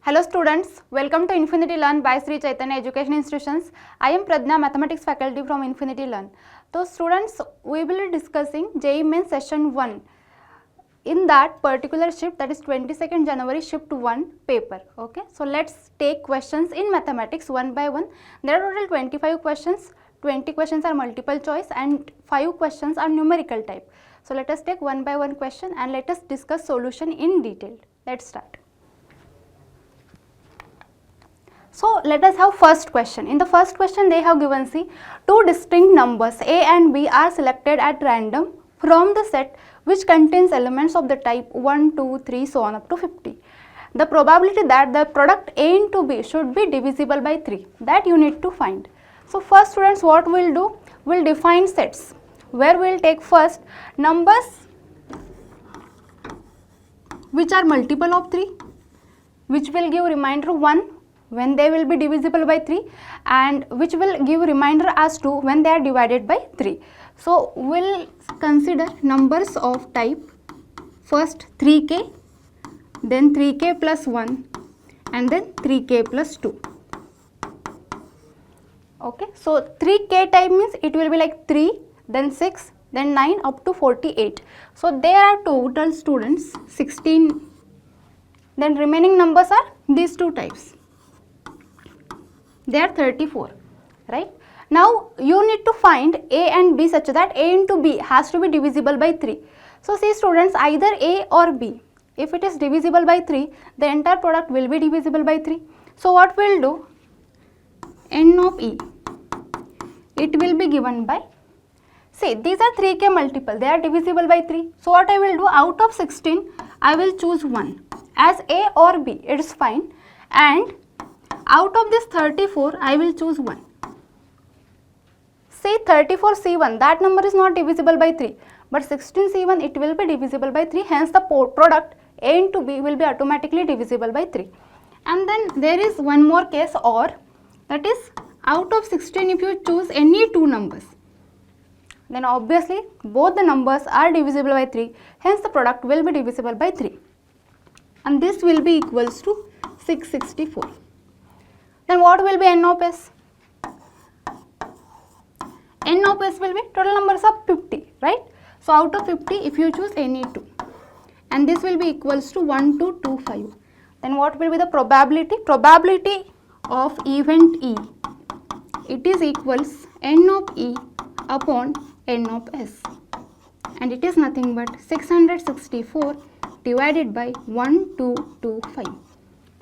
Hello students, welcome to Infinity Learn by Sri Chaitanya Education Institutions. I am Pradna, Mathematics faculty from Infinity Learn. So students, we will be discussing JEE Main Session 1. In that particular shift, that is 22nd January shift 1 paper. Okay, so let's take questions in mathematics one by one. There are total 25 questions, 20 questions are multiple choice and 5 questions are numerical type. So let us take one by one question and let us discuss solution in detail. Let's start. So let us have first question. In the first question they have given, see, two distinct numbers A and B are selected at random from the set which contains elements of the type 1, 2, 3 so on up to 50. The probability that the product A into B should be divisible by 3, that you need to find. So first students, what we will do, we will define sets where we will take first numbers which are multiple of 3, which will give remainder 1 when they will be divisible by 3, and which will give remainder as 2 when they are divided by 3. So we will consider numbers of type first 3k, then 3k plus 1 and then 3k plus 2. Okay, so 3k type means it will be like 3, then 6, then 9 up to 48. So there are total students 16, then remaining numbers are these two types. They are 34, right? Now you need to find A and B such that A into B has to be divisible by 3. So see students, either A or B, if it is divisible by 3, the entire product will be divisible by 3. So what we will do, n of E, it will be given by, see these are 3k multiple, they are divisible by 3. So what I will do, out of 16, I will choose 1 as A or B, it is fine, and out of this 34, I will choose 1. See 34C1, that number is not divisible by 3, but 16C1 it will be divisible by 3, hence the product A into B will be automatically divisible by 3. And then there is one more case, or that is out of 16 if you choose any two numbers, then obviously both the numbers are divisible by 3, hence the product will be divisible by 3. And this will be equals to 664. Then what will be n of s? N of s will be total numbers of 50, right? So out of 50, if you choose any two, and this will be equals to 1225. Then what will be the probability? Probability of event E, it is equals n of E upon n of s, and it is nothing but 664 divided by 1225,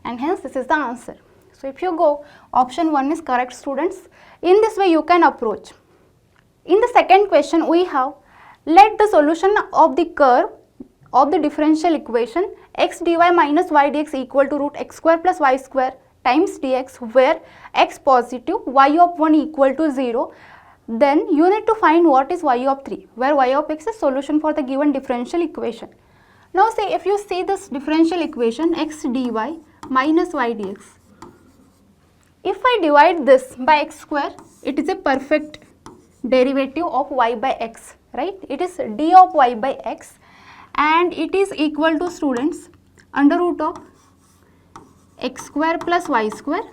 and hence this is the answer. So if you go, option 1 is correct students. In this way you can approach. In the second question we have, let the solution of the curve of the differential equation x dy minus y dx equal to root x square plus y square times dx, where x positive, y of 1 equal to 0. Then you need to find what is y of 3, where y of x is solution for the given differential equation. Now say if you see this differential equation x dy minus y dx, if I divide this by x square, it is a perfect derivative of y by x, right? It is d of y by x, and it is equal to students under root of x square plus y square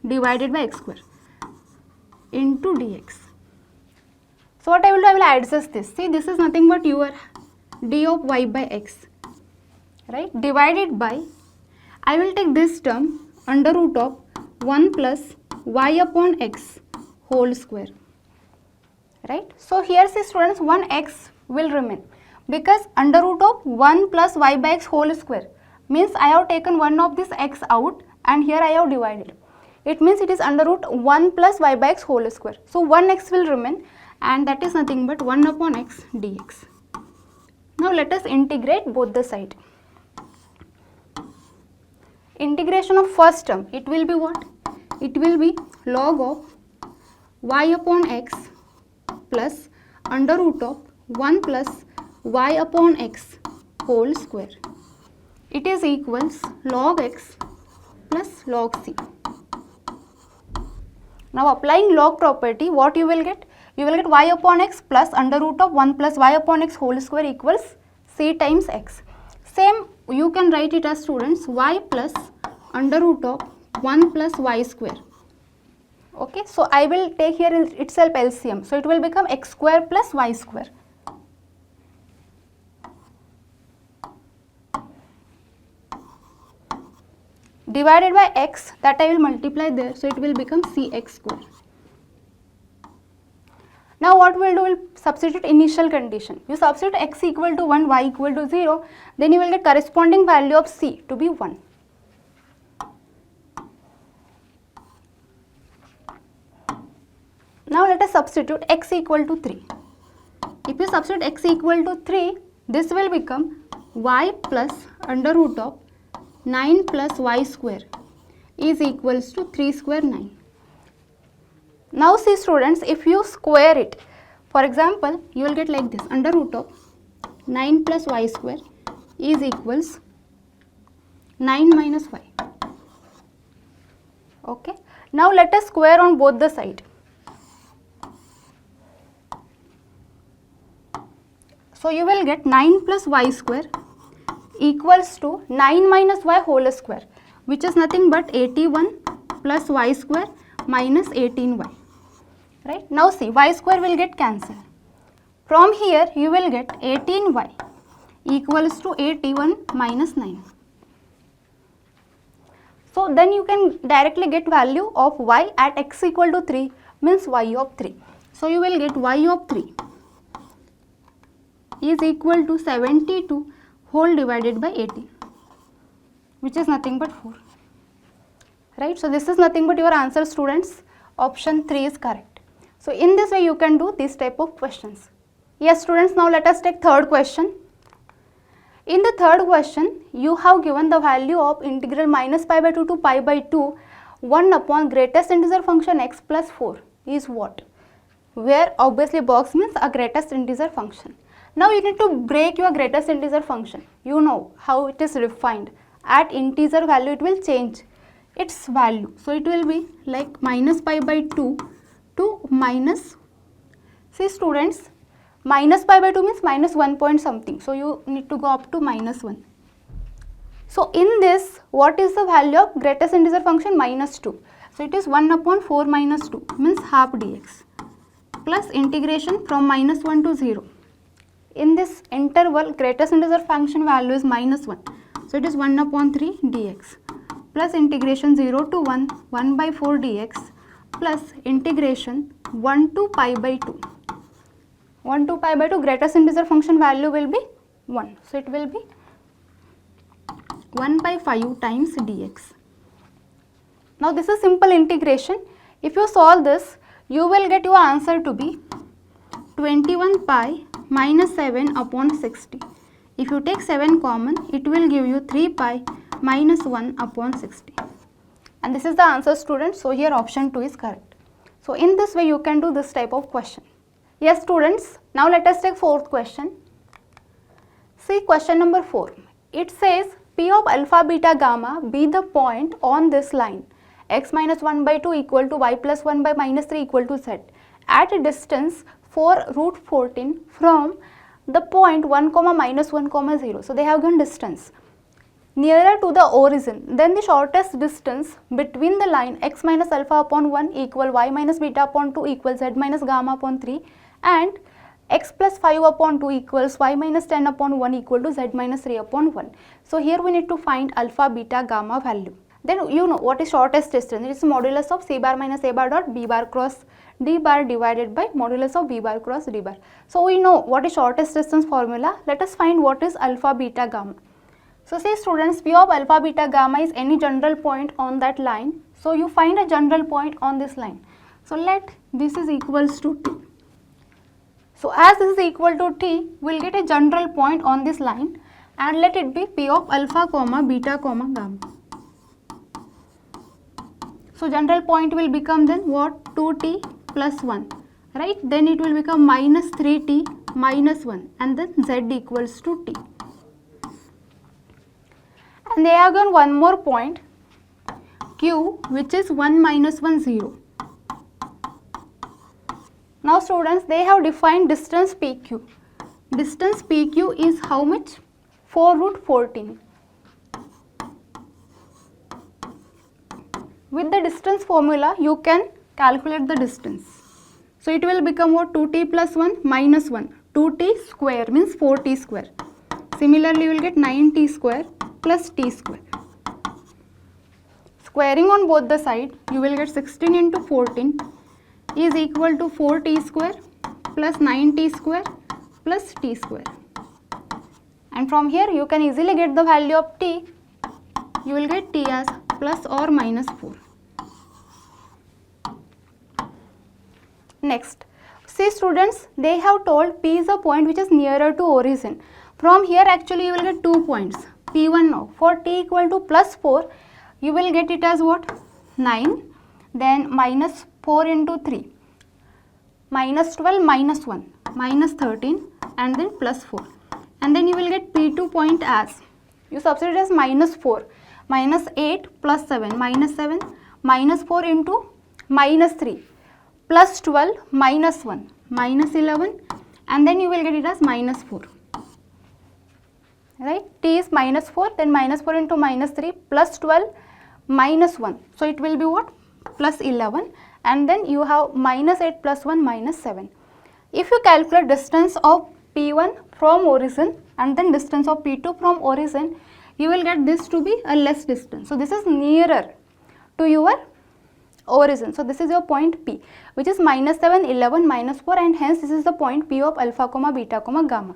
divided by x square into dx. So what I will do, I will adjust this. See, this is nothing but your d of y by x, right, divided by, I will take this term under root of 1 plus y upon x whole square, right? So here see students, 1x will remain, because under root of 1 plus y by x whole square means I have taken one of this x out and here I have divided. It means it is under root 1 plus y by x whole square. So 1x will remain, and that is nothing but 1 upon x dx. Now let us integrate both the side. Integration of first term, it will be what? It will be log of y upon x plus under root of 1 plus y upon x whole square. It is equals log x plus log c. Now applying log property, what you will get? You will get y upon x plus under root of 1 plus y upon x whole square equals c times x. Same you can write it as students y plus under root of 1 plus y square. Okay, so I will take here itself LCM. So it will become x square plus y square. Divided by x, that I will multiply there, so it will become cx square. Now what we'll do, we'll substitute initial condition. You substitute x equal to 1, y equal to 0, then you will get corresponding value of c to be 1. Now let us substitute x equal to 3. If you substitute x equal to 3, this will become y plus under root of 9 plus y square is equals to 3 square 9. Now see students, if you square it, for example, you will get like this, under root of 9 plus y square is equals 9 minus y. Okay. Now let us square on both the side. So you will get 9 plus y square equals to 9 minus y whole square, which is nothing but 81 plus y square minus 18y. Right? Now see, y square will get cancelled. From here you will get 18y equals to 81 minus 9. So then you can directly get value of y at x equal to 3, means y of 3. So you will get y of 3 is equal to 72 whole divided by 18, which is nothing but 4. Right? So this is nothing but your answer, students. Option 3 is correct. So in this way you can do this type of questions. Yes students, now let us take third question. In the third question, you have given the value of integral minus pi by 2 to pi by 2, 1 upon greatest integer function x plus 4 is what? Where obviously box means a greatest integer function. Now you need to break your greatest integer function. You know how it is defined. At integer value it will change its value. So it will be like minus pi by 2 to minus, see students, minus pi by 2 means minus 1 point something. So you need to go up to minus 1. So in this, what is the value of greatest integer function? Minus 2. So it is 1 upon 4 minus 2 means half dx plus integration from minus 1 to 0. In this interval, greatest integer function value is minus 1. So it is 1 upon 3 dx plus integration 0 to 1, 1 by 4 dx plus integration 1 to pi by 2. 1 to pi by 2, greatest integer function value will be 1. So it will be 1 by 5 times dx. Now this is simple integration. If you solve this, you will get your answer to be 21 pi minus 7 upon 60. If you take 7 common, it will give you 3 pi minus 1 upon 60. And this is the answer, students. So here option 2 is correct. So in this way you can do this type of question. Yes students, now let us take fourth question. See question number 4. It says P of alpha beta gamma be the point on this line x minus 1 by 2 equal to y plus 1 by minus 3 equal to z at a distance 4 root 14 from the point 1 comma minus 1 comma 0. So they have given distance nearer to the origin, then the shortest distance between the line x minus alpha upon 1 equal y minus beta upon 2 equal z minus gamma upon 3 and x plus 5 upon 2 equals y minus 10 upon 1 equal to z minus 3 upon 1. So here we need to find alpha beta gamma value. Then you know what is shortest distance. It is modulus of c bar minus a bar dot b bar cross d bar divided by modulus of b bar cross d bar. So we know what is shortest distance formula. Let us find what is alpha beta gamma. So say students, P of alpha beta gamma is any general point on that line. So you find a general point on this line. So let this is equals to t. So as this is equal to t, we will get a general point on this line and let it be P of alpha comma beta comma gamma. So general point will become then what? 2t plus 1, right? Then it will become minus 3t minus 1 and then z equals to t. And they have given one more point q, which is 1 minus 1 0. Now students, they have defined distance pq. Distance pq is how much? 4 root 14. with the distance formula you can calculate the distance. So it will become what? 2t plus 1 minus 1. 2t square means 4t square. Similarly, you will get 9t square plus t square. Squaring on both the side, you will get 16 into 14 is equal to 4t square plus 9t square plus t square. And from here you can easily get the value of t. You will get t as plus or minus 4. Next, see students, they have told P is a point which is nearer to origin. From here actually you will get 2 points, P1 now. For t equal to plus 4, you will get it as what? 9, then minus 4 into 3, minus 12 minus 1, minus 13 and then plus 4. And then you will get P2 point as, you substitute as minus 4, minus 8 plus 7, minus 4 into minus 3, plus 12 minus 1, minus 11 and then you will get it as minus 4. Right? T is minus 4, then minus 4 into minus 3 plus 12 minus 1. So it will be what? Plus 11 and then you have minus 8 plus 1 minus 7. If you calculate distance of P1 from origin and then distance of P2 from origin, you will get this to be a less distance. So this is nearer to your origin. So this is your point P, which is minus 7, 11, minus 4 and hence this is the point P of alpha, beta, gamma.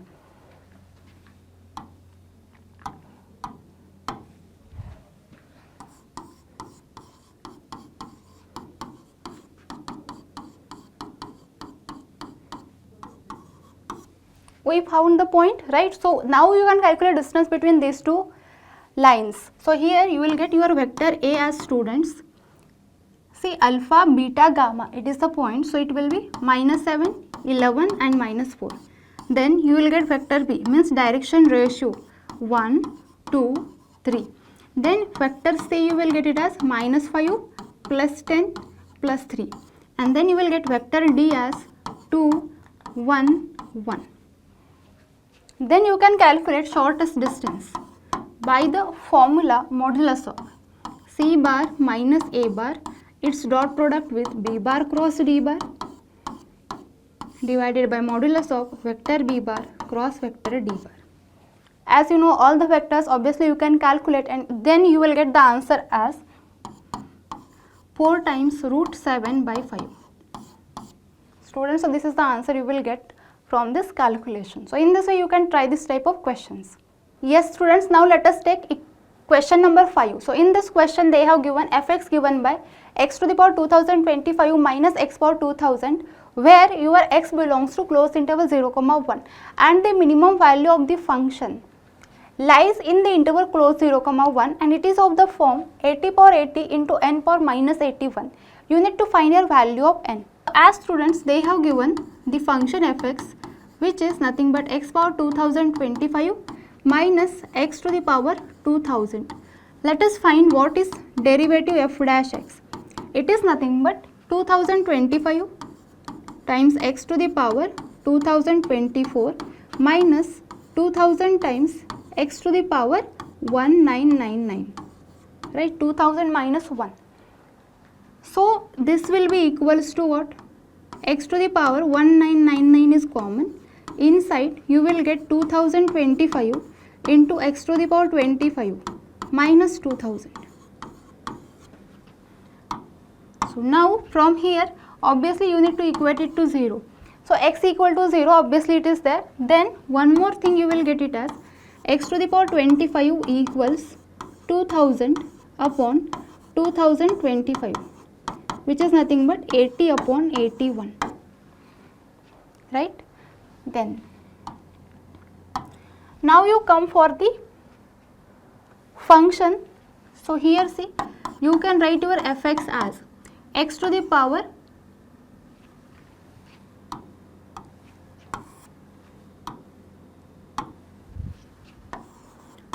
We found the point, right? So now you can calculate distance between these two lines. So here you will get your vector A as students. See, alpha, beta, gamma, it is the point. So it will be minus 7, 11 and minus 4. Then you will get vector B, means direction ratio 1, 2, 3. Then vector C you will get it as minus 5, plus 10, plus 3. And then you will get vector D as 2, 1, 1. Then you can calculate shortest distance by the formula modulus of C bar minus A bar, its dot product with B bar cross D bar divided by modulus of vector B bar cross vector D bar. As you know all the vectors, obviously you can calculate and then you will get the answer as 4 times root 7 by 5. Students, so this is the answer you will get from this calculation. So in this way you can try this type of questions. Yes students, now let us take question number 5. So in this question they have given fx given by x to the power 2025 minus x power 2000, where your x belongs to closed interval 0, 1 and the minimum value of the function lies in the interval closed 0, 1 and it is of the form 80 power 80 into n power minus 81. You need to find your value of n. As students, they have given the function fx, which is nothing but x power 2025 minus x to the power 2000. Let us find what is derivative f dash x. It is nothing but 2025 times x to the power 2024 minus 2000 times x to the power 1999, right? 2000 minus 1. So this will be equals to what? X to the power 1999 is common. Inside you will get 2025 into x to the power 25 minus 2000. So now from here obviously you need to equate it to 0. So x equal to 0, obviously it is there. Then one more thing you will get it as x to the power 25 equals 2000 upon 2025, which is nothing but 80 upon 81, right? Then now you come for the function. So here see, you can write your fx as x to the power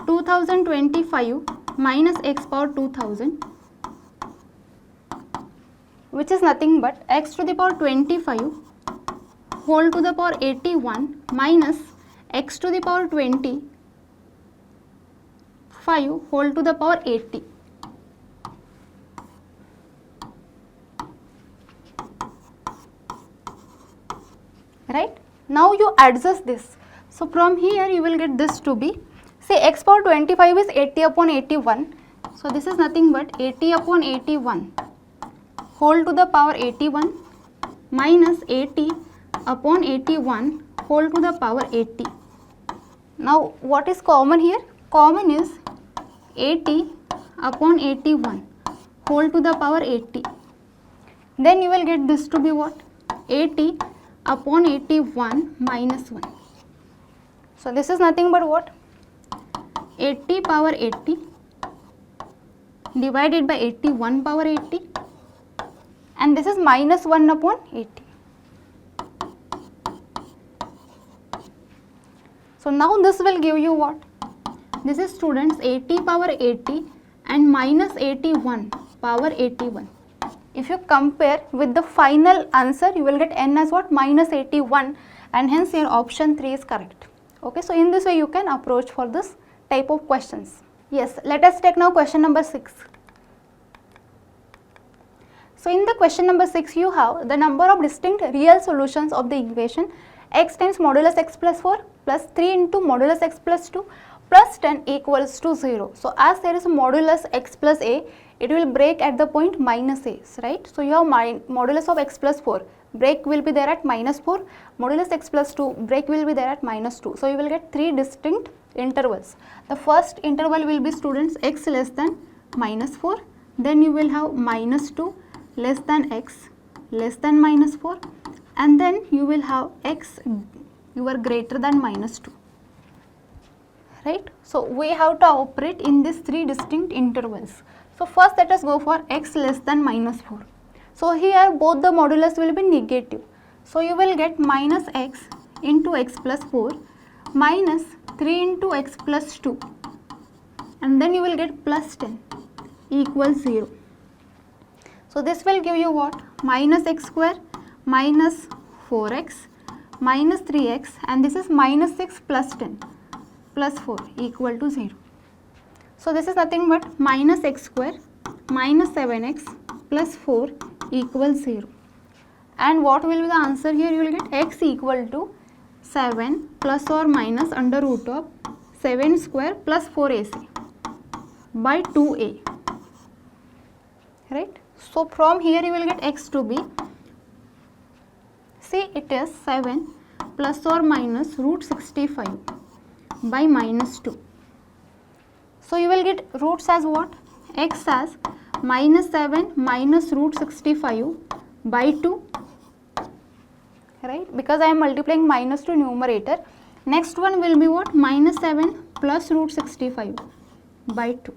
2025 minus x power 2000, which is nothing but x to the power 25 whole to the power 81 minus x to the power 25 whole to the power 80. right? Now you adjust this. So from here you will get this to be, say x power 25 is 80 upon 81. So this is nothing but 80 upon 81 whole to the power 81 minus 80 upon 81 whole to the power 80. Now what is common here? Common is 80 upon 81 whole to the power 80. Then you will get this to be what? 80 upon 81 minus 1. So this is nothing but what? 80 power 80 divided by 81 power 80, and this is minus 1 upon 80. So now this will give you what? This is students 80 power 80 and minus 81 power 81. If you compare with the final answer, you will get n as what? Minus 81, and hence your option 3 is correct. Okay, so in this way you can approach for this type of questions. Yes, let us take now question number 6. So in the question number 6 you have the number of distinct real solutions of the equation x times modulus x plus 4 plus 3 into modulus x plus 2 plus 10 equals to 0. So as there is a modulus x plus a, it will break at the point minus a, right? So you have modulus of x plus 4, break will be there at minus 4, modulus x plus 2, break will be there at minus 2. So you will get 3 distinct intervals. The first interval will be students x less than minus 4, then you will have minus 2 less than x less than minus 4, and then you will have x you are greater than minus 2, right? So we have to operate in these 3 distinct intervals. So first let us go for x less than minus 4. So here both the modulus will be negative. So you will get minus x into x plus 4 minus 3 into x plus 2, and then you will get plus 10 equals 0. So this will give you what? Minus x square minus 4x minus 3x, and this is minus 6 plus 10 plus 4 equal to 0. So this is nothing but minus x square minus 7x plus 4 equals 0. And what will be the answer here? You will get x equal to 7 plus or minus under root of 7 square plus 4ac by 2a, right? So from here you will get x to be, see it is 7 plus or minus root 65 by minus 2. So you will get roots as what? X as minus 7 minus root 65 by 2, right? Because I am multiplying minus to numerator. Next one will be what? Minus 7 plus root 65 by 2.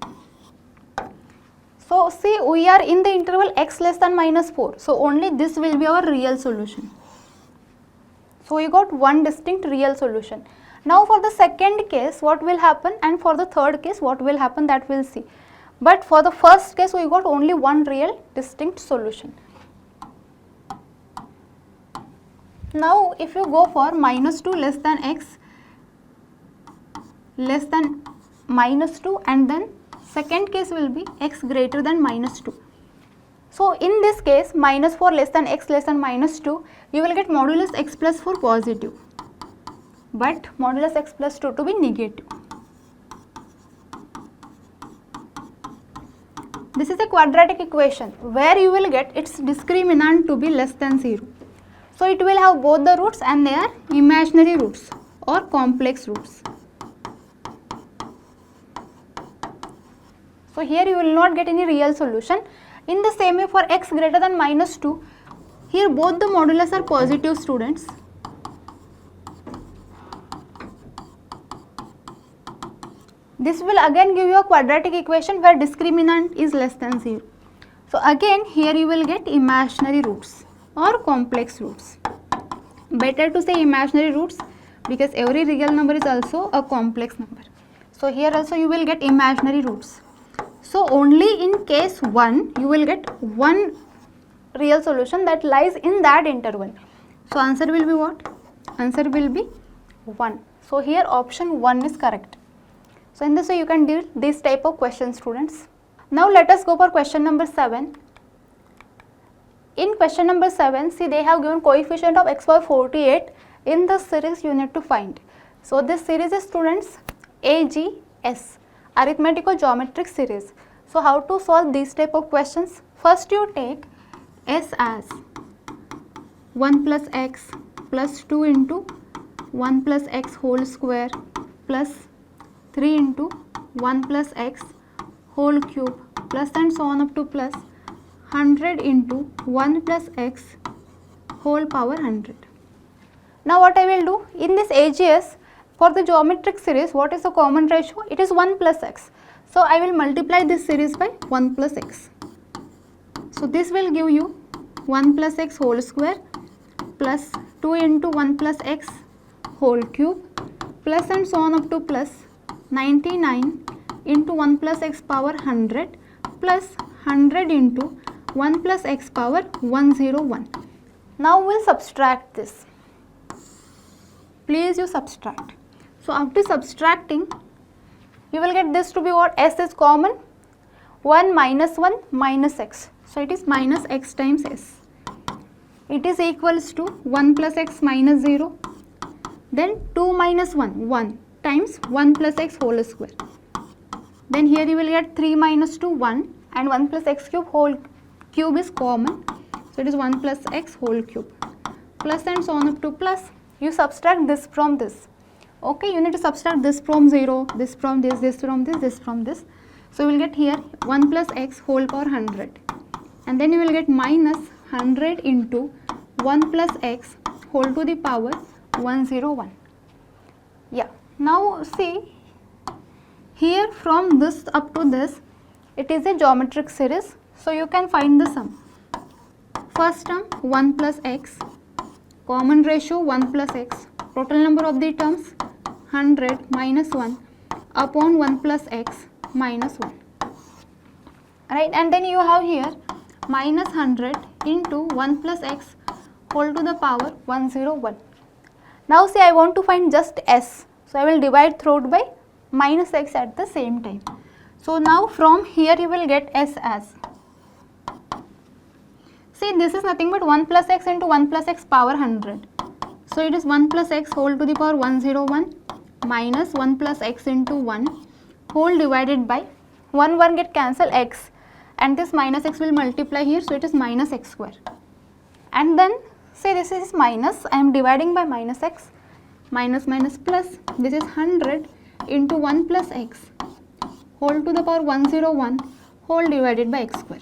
So see, we are in the interval x less than minus 4. So only this will be our real solution. So we got one distinct real solution. Now for the second case what will happen, and for the third case what will happen, that we will see. But for the first case we got only one real distinct solution. Now if you go for minus 2 less than x less than minus 2, and then second case will be x greater than minus 2. So in this case minus 4 less than x less than minus 2, you will get modulus x plus 4 positive, but modulus x plus 2 to be negative. This is a quadratic equation where you will get its discriminant to be less than 0. So it will have both the roots, and they are imaginary roots or complex roots. So here you will not get any real solution. In the same way for x greater than minus 2, here both the modulus are positive, students. This will again give you a quadratic equation where discriminant is less than 0. So again here you will get imaginary roots or complex roots. Better to say imaginary roots because every real number is also a complex number. So here also you will get imaginary roots. So only in case 1 you will get one real solution that lies in that interval. So answer will be what? Answer will be 1. So here option 1 is correct. So in this way you can deal this type of questions, students. Now let us go for question number 7. In question number 7, see they have given coefficient of x power 48 in the series you need to find. So this series is students AGS, arithmetico-geometric series. So how to solve these type of questions? First you take S as 1 plus x plus 2 into 1 plus x whole square plus 3 into 1 plus x whole cube plus and so on up to plus 100 into 1 plus x whole power 100. Now what I will do in this AGS, for the geometric series, what is the common ratio? It is 1 plus x. So I will multiply this series by 1 plus x. So this will give you 1 plus x whole square plus 2 into 1 plus x whole cube plus and so on up to plus 99 into 1 plus x power 100 plus 100 into 1 plus x power 101. Now we will subtract this. Please you subtract. So after subtracting, you will get this to be what? S is common. 1 minus 1 minus x. So it is minus x times s. It is equals to 1 plus x minus 0. Then 2 minus 1, 1 times 1 plus x whole square. Then here you will get 3 minus 2, 1 and 1 plus x cube whole cube is common. So it is 1 plus x whole cube plus and so on up to plus. You subtract this from this. Okay, you need to subtract this from 0, this from this from this from this. So you will get here 1 plus x whole power 100. And then you will get minus 100 into 1 plus x whole to the power 101. Yeah, now see here from this up to this, it is a geometric series. So you can find the sum. First term 1 plus x, common ratio 1 plus x, total number of the terms 100 minus 1 upon 1 plus x minus 1. Right, and then you have here minus 100 into 1 plus x whole to the power 101. Now see, I want to find just s. So I will divide through by minus x at the same time. So now from here you will get s as, see this is nothing but 1 plus x into 1 plus x power 100. So it is 1 plus x whole to the power 101 minus 1 plus x into 1 whole divided by 1 get cancel x, and this minus x will multiply here. So it is minus x square. And then say this is minus, I am dividing by minus x, minus minus plus, this is 100 into 1 plus x whole to the power 101 whole divided by x square.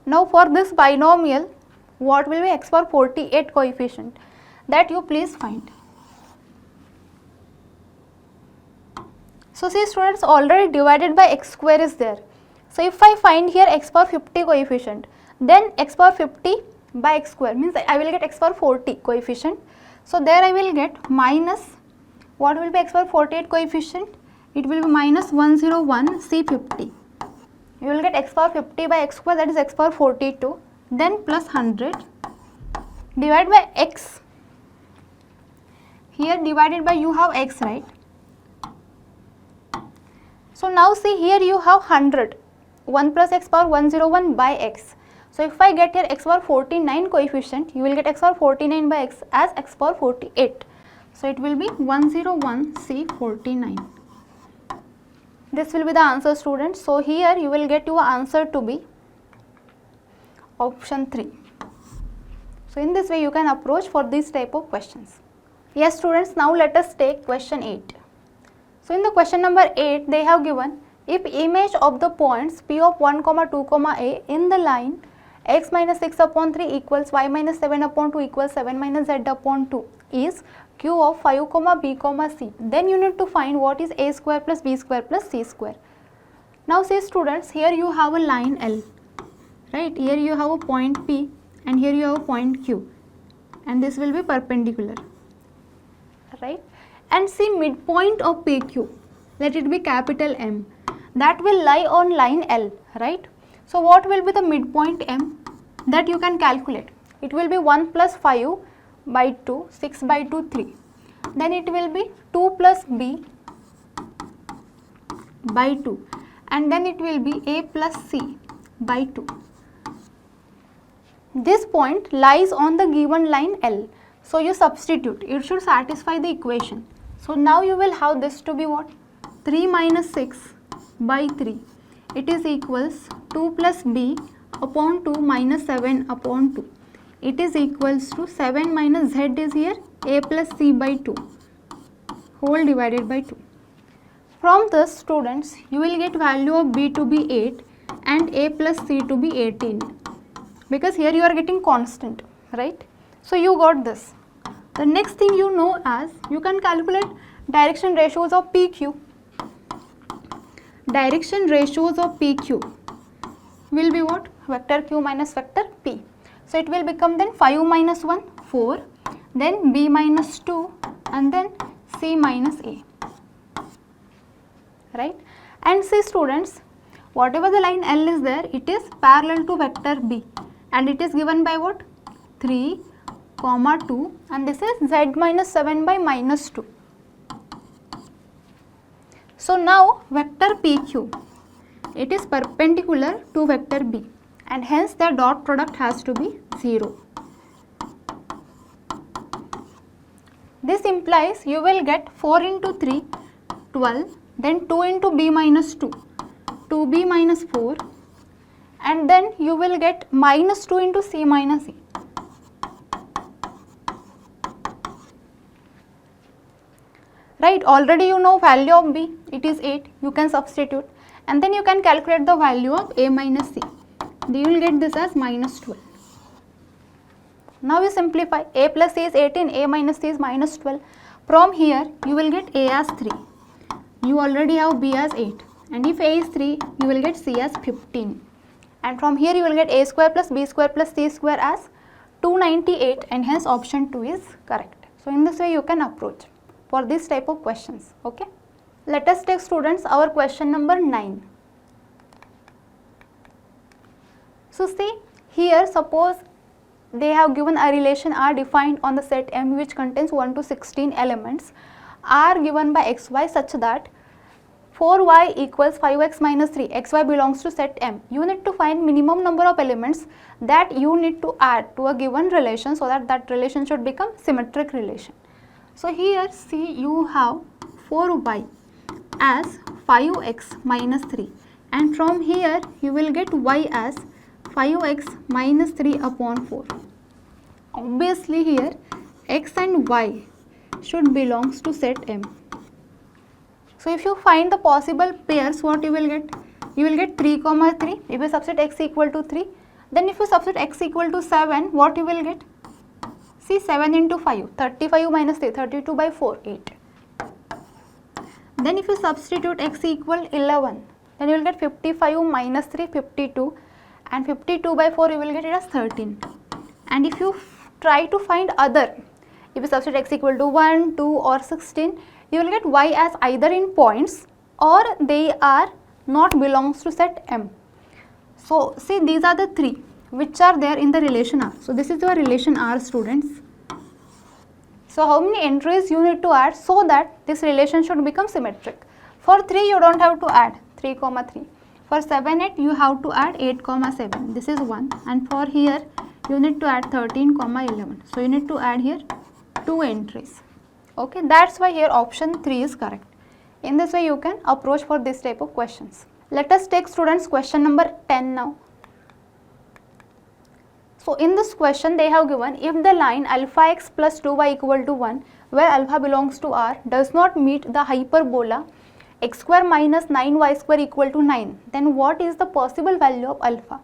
Now for this binomial, what will be x power 48 coefficient? That you please find. So see students, already divided by x square is there. So if I find here x power 50 coefficient, then x power 50 by x square means I will get x power 40 coefficient. So there I will get minus, what will be x power 48 coefficient? It will be minus 101 C50. You will get x power 50 by x square, that is x power 42, then plus 100 divided by x. Here divided by, you have x, right? So now see here you have 100, 1 plus x power 101 by x. So if I get here x power 49 coefficient, you will get x power 49 by x as x power 48. So it will be 101 C49. This will be the answer students. So here you will get your answer to be option 3. So in this way you can approach for this type of questions. Yes students, now let us take question 8. So in the question number 8 they have given, if image of the points p of 1, 2, a in the line x minus 6 upon 3 equals y minus 7 upon 2 equals 7 minus z upon 2 is q of 5, b, c. Then you need to find what is a square plus b square plus c square. Now see students, here you have a line L, right? Here you have a point P and here you have a point Q, and this will be perpendicular, right? And see midpoint of PQ, let it be capital M, that will lie on line L, right? So what will be the midpoint M? That you can calculate. It will be 1 plus 5 by 2, 6 by 2, 3. Then it will be 2 plus B by 2. And then it will be A plus C by 2. This point lies on the given line L. So you substitute, it should satisfy the equation. So now you will have this to be what? 3 minus 6 by 3. It is equals 2 plus b upon 2 minus 7 upon 2. It is equals to 7 minus z is here a plus c by 2 whole divided by 2. From this, students, you will get value of b to be 8 and a plus c to be 18, because here you are getting constant, right? So you got this. The next thing you know as you can calculate direction ratios of PQ. Direction ratios of PQ will be what? Vector Q minus vector P. So it will become then 5 minus 1, 4, then B minus 2 and then C minus A, right? And see students, whatever the line L is there, it is parallel to vector B and it is given by what? 3, 2 and this is Z minus 7 by minus 2. So now vector PQ, it is perpendicular to vector B and hence their dot product has to be 0. This implies you will get 4 into 3, 12, then 2 into B minus 2, 2B minus 4 and then you will get minus 2 into C minus E. Right, already you know value of B, it is 8, you can substitute and then you can calculate the value of A minus C. You will get this as minus 12. Now you simplify, A plus C is 18, A minus C is minus 12. From here you will get A as 3, you already have B as 8 and if A is 3 you will get C as 15 and from here you will get A square plus B square plus C square as 298 and hence option 2 is correct. So in this way you can approach for this type of questions. Okay. Let us take students our question number 9. So see here, suppose they have given a relation R defined on the set M which contains 1 to 16 elements, R given by xy such that 4y equals 5x minus 3, xy belongs to set M. You need to find minimum number of elements that you need to add to a given relation so that that relation should become symmetric relation. So here see you have 4y as 5x minus 3 and from here you will get y as 5x minus 3 upon 4. Obviously here x and y should belongs to set M. So if you find the possible pairs, what you will get? You will get 3 comma 3 if you substitute x equal to 3. Then if you substitute x equal to 7, what you will get? See 7 into 5, 35 minus 3, 32 by 4, 8. Then if you substitute x equal 11, then you will get 55 minus 3, 52 and 52 by 4 you will get it as 13. And if you try to find other, if you substitute x equal to 1, 2 or 16, you will get y as either in points or they are not belongs to set M. So see these are the three which are there in the relation R. So this is your relation R, students. So how many entries you need to add so that this relation should become symmetric? For 3 you don't have to add 3 comma 3. For 7, 8 you have to add 8 comma 7. This is 1 and for here you need to add 13 comma 11. So you need to add here 2 entries. Okay, that's why here option 3 is correct. In this way you can approach for this type of questions. Let us take students question number 10 now. So in this question they have given if the line alpha x plus 2y equal to 1 where alpha belongs to R does not meet the hyperbola x square minus 9y square equal to 9, then what is the possible value of alpha?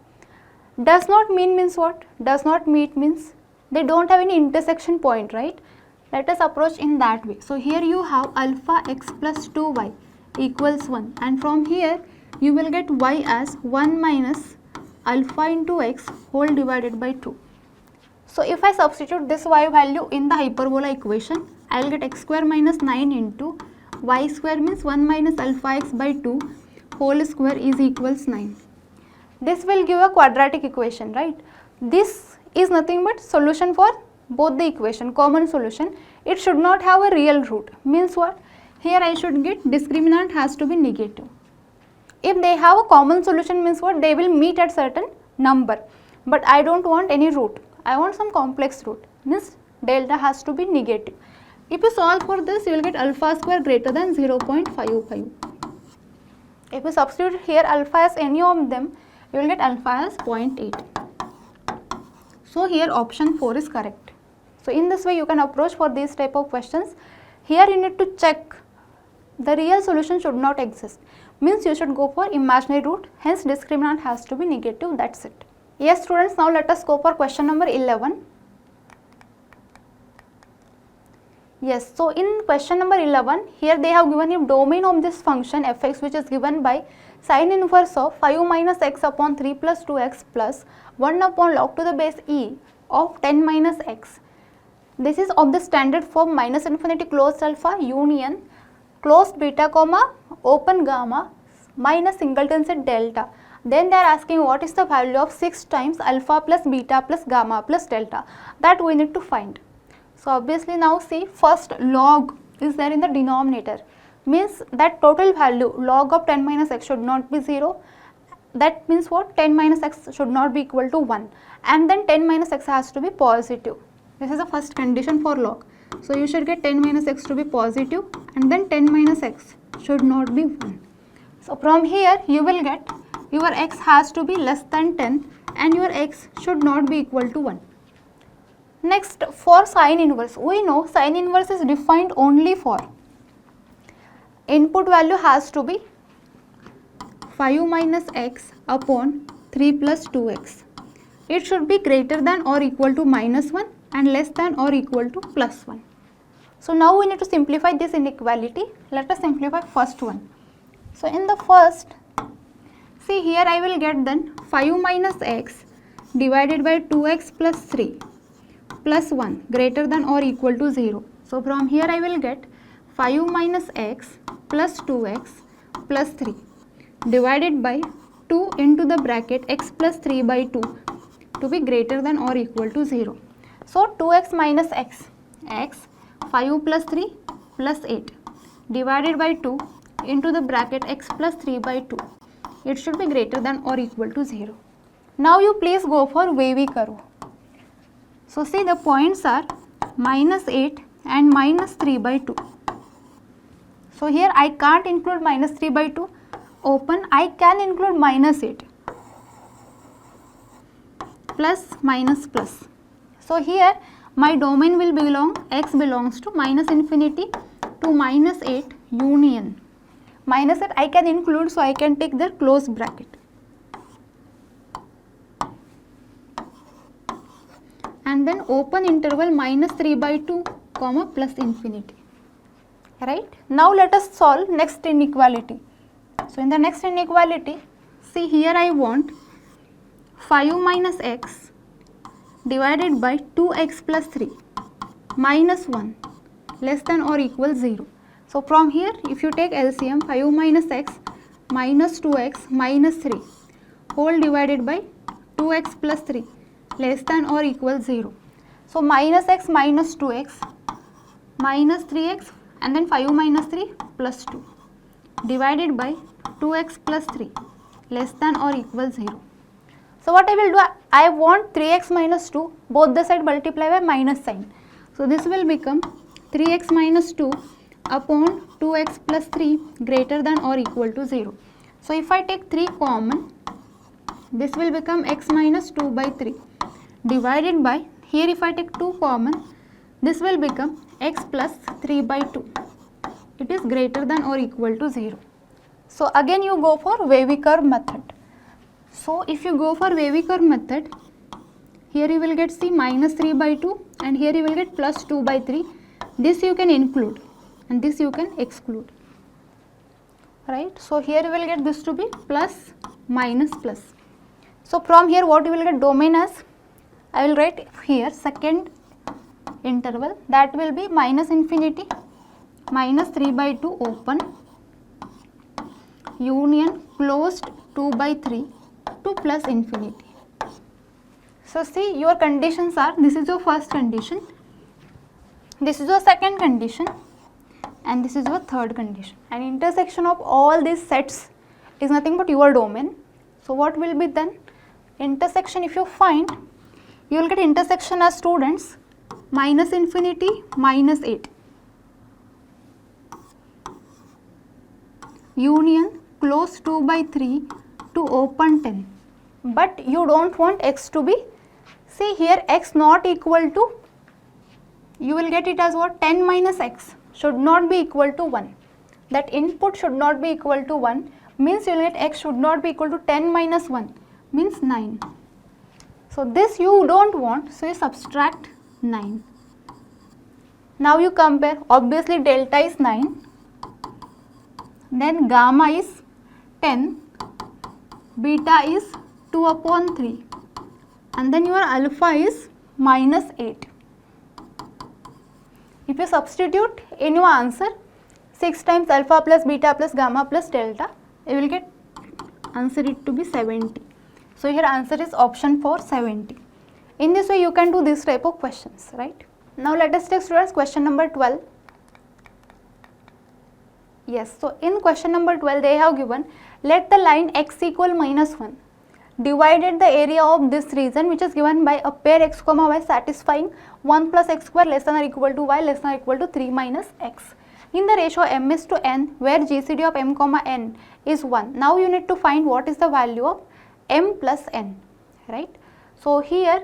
Does not mean means what? Does not meet means they don't have any intersection point, right? Let us approach in that way. So here you have alpha x plus 2y equals 1 and from here you will get y as 1 minus alpha into x whole divided by 2. So if I substitute this y value in the hyperbola equation, I will get x square minus 9 into y square means 1 minus alpha x by 2 whole square is equals 9. This will give a quadratic equation, right? This is nothing but solution for both the equation, common solution. It should not have a real root. Means what? Here I should get discriminant has to be negative. If they have a common solution means what? They will meet at certain number. But I don't want any root. I want some complex root. Means delta has to be negative. If you solve for this, you will get alpha square greater than 0.55. If you substitute here alpha as any of them, you will get alpha as 0.8. So here option 4 is correct. So in this way you can approach for these type of questions. Here you need to check the real solution should not exist. Means you should go for imaginary root, hence discriminant has to be negative, that's it. Yes students, now let us go for question number 11. Yes, so in question number 11, here they have given you domain of this function fx, which is given by sin inverse of 5 minus x upon 3 plus 2x plus 1 upon log to the base e of 10 minus x. This is of the standard form minus infinity closed alpha union closed beta comma open gamma minus singleton set delta. Then they are asking what is the value of 6 times alpha plus beta plus gamma plus delta, that we need to find. So obviously now see, first log is there in the denominator, means that total value log of 10 minus x should not be 0. That means what? 10 minus x should not be equal to 1, and then 10 minus x has to be positive. This is the first condition for log. So you should get 10 minus x to be positive, and then 10 minus x should not be 1. So from here you will get your x has to be less than 10 and your x should not be equal to 1. Next, for sine inverse, we know sine inverse is defined only for input value has to be 5 minus x upon 3 plus 2x. It should be greater than or equal to minus 1 and less than or equal to plus 1. So now we need to simplify this inequality. Let us simplify first one. So in the first, see here I will get then 5 minus x divided by 2x plus 3 plus 1 greater than or equal to 0. So from here I will get 5 minus x plus 2x plus 3 divided by 2 into the bracket x plus 3 by 2 to be greater than or equal to 0. So 2x minus x, 5 plus 3 plus 8 divided by 2 into the bracket x plus 3 by 2. It should be greater than or equal to 0. Now you please go for wavy curve. So see, the points are minus 8 and minus 3 by 2. So here I can't include minus 3 by 2. Open, I can include minus 8. Plus minus plus. So here my domain will belong, x belongs to minus infinity to minus 8 union. Minus 8 I can include, so I can take the close bracket. And then open interval minus 3 by 2 comma plus infinity. Right? Now let us solve next inequality. So in the next inequality, see here I want 5 minus x divided by 2x plus 3 minus 1 less than or equal 0. So from here if you take LCM, 5 minus x minus 2x minus 3 whole divided by 2x plus 3 less than or equal 0. So minus x minus 2x minus 3x and then 5 minus 3 plus 2 divided by 2x plus 3 less than or equal 0. So what I will do, I want 3x minus 2, both the side multiply by minus sign. So this will become 3x minus 2 upon 2x plus 3 greater than or equal to 0. So if I take 3 common, this will become x minus 2 by 3 divided by, here if I take 2 common, this will become x plus 3 by 2. It is greater than or equal to 0. So again you go for wavy curve method. So if you go for wavy curve method, here you will get c minus 3 by 2 and here you will get plus 2 by 3. This you can include and this you can exclude. Right? So here you will get this to be plus minus plus. So from here what you will get domain as, I will write here second interval, that will be minus infinity minus 3 by 2 open union closed 2 by 3 to plus infinity. So see, your conditions are, this is your first condition, this is your second condition and this is your third condition, and intersection of all these sets is nothing but your domain. So what will be then? Intersection, if you find, you will get intersection as students minus infinity, minus 8. Union close 2 by 3 to open 10. But you don't want x to be, see here x not equal to, you will get it as what? 10 minus x should not be equal to 1. That input should not be equal to 1 means you will get x should not be equal to 10 minus 1 means 9. So this you don't want, so you subtract 9. Now you compare, obviously delta is 9, then gamma is 10, beta is 2 upon 3, and then your alpha is minus 8. If you substitute in your answer 6 times alpha plus beta plus gamma plus delta, you will get answer it to be 70. So here answer is option for 70. In this way you can do this type of questions, right? Now let us take students question number 12. Yes, so in question number 12 they have given, let the line x equal minus 1 divided the area of this region which is given by a pair x comma y satisfying 1 plus x square less than or equal to y less than or equal to 3 minus x in the ratio m is to n where GCD of m comma n is 1. Now you need to find what is the value of m plus n, right? So here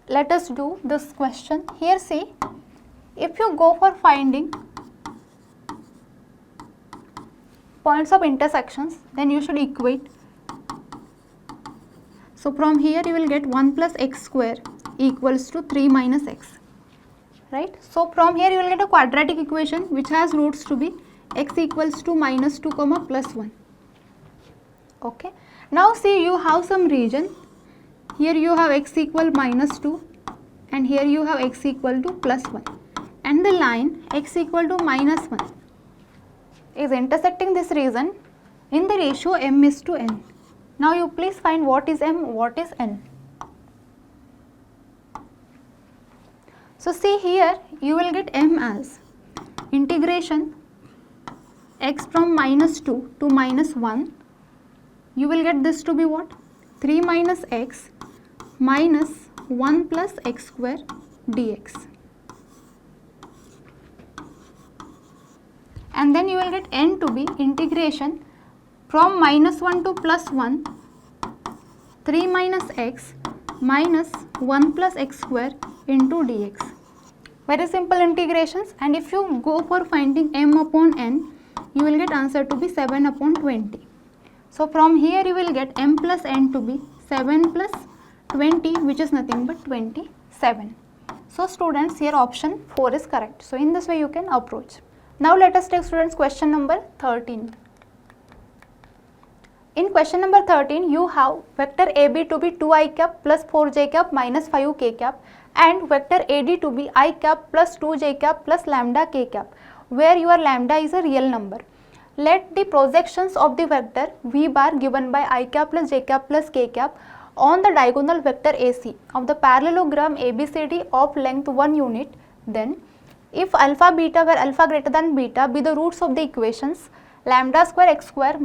let us do this question. Here see, if you go for finding points of intersections, then you should equate. So from here you will get 1 plus x square equals to 3 minus x, right? So from here you will get a quadratic equation which has roots to be x equals to minus 2 comma plus 1. Okay. Now see, you have some region. Here you have x equal minus 2 and here you have x equal to plus 1, and the line x equal to minus 1 is intersecting this region in the ratio m is to n. Now you please find what is m, what is n. So see here you will get m as integration x from minus 2 to minus 1. You will get this to be what? 3 minus x minus 1 plus x square dx. And then you will get n to be integration from minus 1 to plus 1, 3 minus x minus 1 plus x square into dx. Very simple integrations, and if you go for finding m upon n, you will get answer to be 7 upon 20. So from here you will get m plus n to be 7 plus 20, which is nothing but 27. So students, here option 4 is correct. So in this way you can approach. Now let us take students question number 13. In question number 13, you have vector AB to be 2i cap plus 4j cap minus 5k cap and vector AD to be I cap plus 2j cap plus lambda k cap, where your lambda is a real number. Let the projections of the vector v bar given by I cap plus j cap plus k cap on the diagonal vector AC of the parallelogram ABCD of length 1 unit. Then if alpha beta where alpha greater than beta be the roots of the equations lambda square x square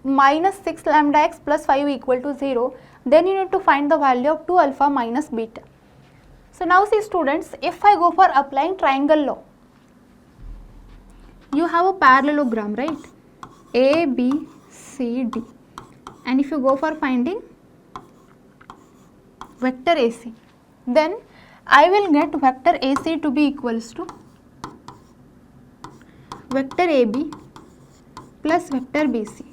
minus 6 lambda x plus 5 equal to 0, then you need to find the value of 2 alpha minus beta. So now see students, if I go for applying triangle law, you have a parallelogram, right? A, B, C, D, and if you go for finding vector AC, then I will get vector AC to be equals to vector AB plus vector BC.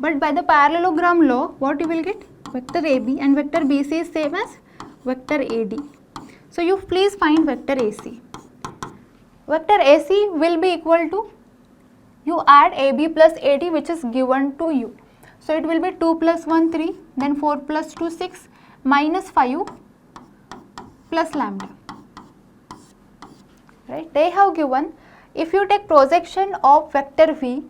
But by the parallelogram law, what you will get? Vector AB and vector BC is same as vector AD. So you please find vector AC. Vector AC will be equal to, you add AB plus AD which is given to you. So it will be 2 plus 1 3, then 4 plus 2 6, minus 5 plus lambda. Right? They have given, if you take projection of vector V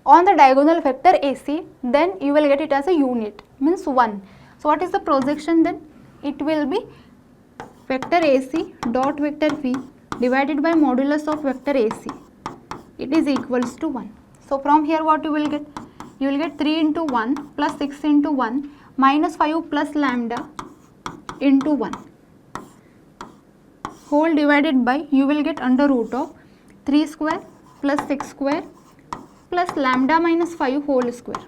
on the diagonal vector AC, then you will get it as a unit, means 1. So what is the projection then? It will be vector AC dot vector V divided by modulus of vector AC. It is equals to 1. So from here what you will get? you will get 3 into 1 plus 6 into 1 minus 5 plus lambda into 1 whole divided by, you will get under root of 3 square plus 6 square plus lambda minus 5 whole square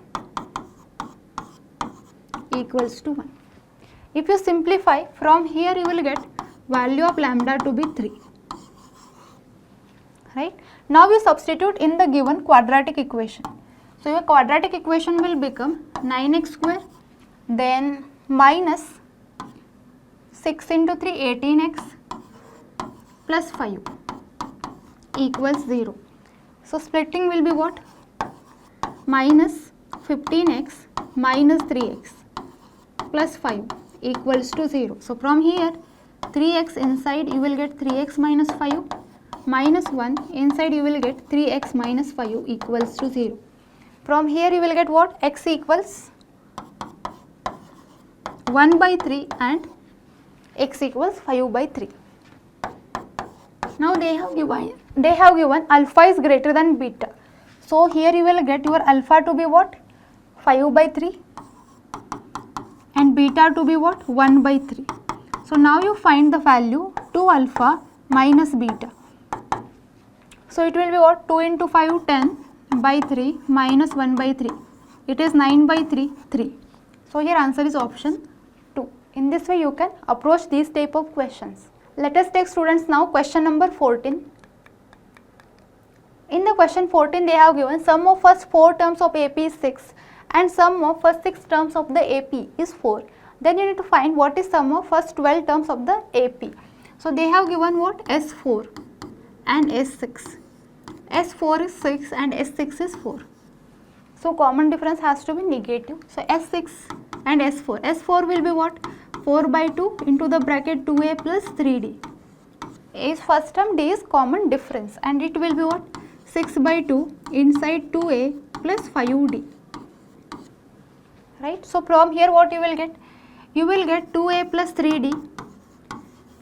equals to 1. If you simplify, from here you will get value of lambda to be 3. Right? Now you substitute in the given quadratic equation. So your quadratic equation will become 9x square, then minus 6 into 3 18x plus 5 equals 0. So splitting will be what? Minus 15x minus 3x plus 5 equals to 0. So from here 3x inside you will get 3x minus 5 minus 1 inside you will get 3x minus 5 equals to 0. From here you will get what? X equals 1 by 3 and x equals 5 by 3. Now they have given alpha is greater than beta. So here you will get your alpha to be what? 5 by 3 and beta to be what? 1 by 3. So now you find the value 2 alpha minus beta. So it will be what? 2 into 5 10 by 3 minus 1 by 3. It is 9 by 3 3. So here answer is option 2. In this way you can approach these type of questions. Let us take students now question number 14. In the question 14 they have given sum of first 4 terms of AP is 6 and sum of first 6 terms of the AP is 4. Then you need to find what is sum of first 12 terms of the AP. So they have given what? S4 and S6. S4 is 6 and S6 is 4. So common difference has to be negative. So S6 and S4. S4 will be what? 4 by 2 into the bracket 2a plus 3d. A is first term, D is common difference and it will be what? 6 by 2 inside 2a plus 5d. Right? So from here what you will get? You will get 2a plus 3d.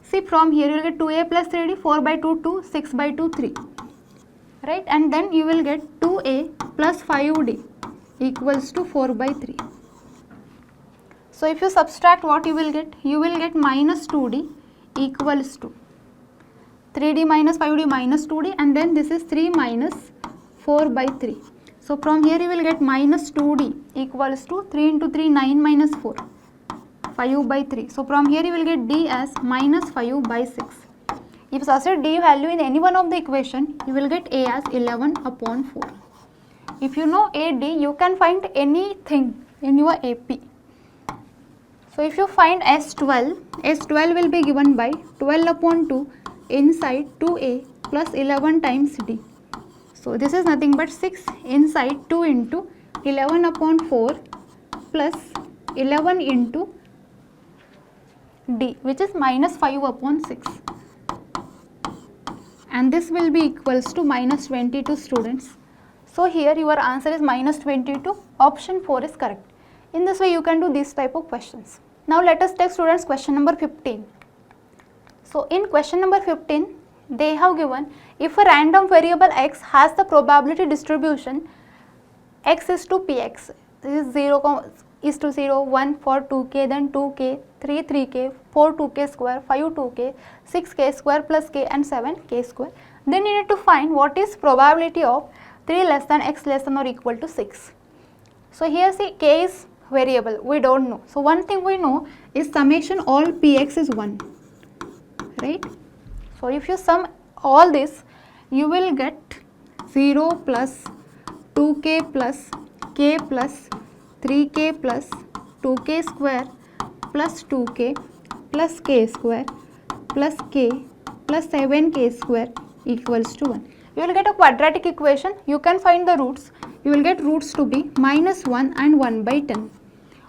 See from here you will get 2a plus 3d, 4 by 2 2, 6 by 2 3. Right? And then you will get 2a plus 5d equals to 4 by 3. So if you subtract, what you will get? You will get minus 2d equals to 3d minus 5d minus 2d and then this is 3 minus 4 by 3. So from here you will get minus 2d equals to 3 into 3 9 minus 4 5 by 3. So from here you will get d as minus 5 by 6. If you substitute d value in any one of the equation, you will get a as 11 upon 4. If you know a, d, you can find anything in your AP. So if you find S12, S12 will be given by 12 upon 2 inside 2a plus 11 times d. So this is nothing but 6 inside 2 into 11 upon 4 plus 11 into d, which is minus 5 upon 6. And this will be equals to minus 22 students. So here your answer is minus 22. Option 4 is correct. In this way you can do this type of questions. Now let us take students question number 15. So in question number 15 they have given if a random variable x has the probability distribution x is to px, this is 0 is to 0, 1 for 2k, then 2k, 3 3k, 4 2k square, 5 2k, 6k square plus k and 7k square. Then you need to find what is probability of 3 less than x less than or equal to 6. So here see k is variable, we don't know. So one thing we know is summation all px is 1, right? So if you sum all this, you will get 0 plus 2k plus k plus 3k plus 2k square plus 2k plus k square plus k plus 7k square equals to 1. You will get a quadratic equation. You can find the roots. You will get roots to be minus 1 and 1 by 10.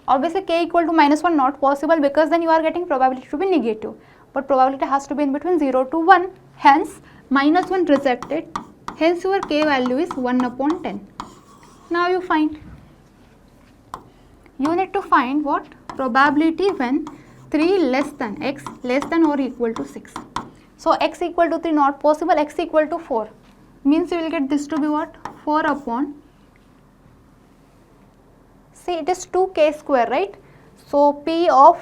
Obviously k equal to minus 1 not possible because then you are getting probability to be negative. But probability has to be in between 0 to 1. Hence minus 1 rejected. Hence your k value is 1 upon 10. Now you find. You need to find what? Probability when 3 less than x less than or equal to 6. So x equal to 3 not possible, x equal to 4 means you will get this to be what? 4 upon see it is 2k square, right? So p of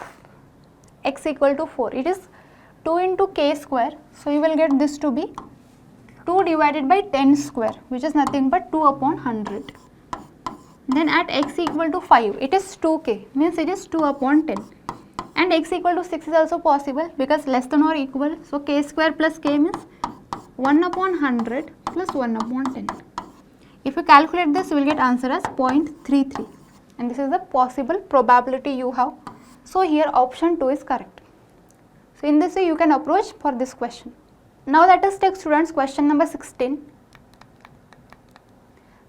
x equal to 4, it is 2 into k square, so you will get this to be 2 divided by 10 square, which is nothing but 2 upon 100. Then at x equal to 5, it is 2k, means it is 2 upon 10. And x equal to 6 is also possible because less than or equal, so k square plus k means 1 upon 100 plus 1 upon 10. If you calculate this, you will get answer as 0.33, and this is the possible probability you have. So here option 2 is correct. So in this way you can approach for this question. Now let us take students question number 16.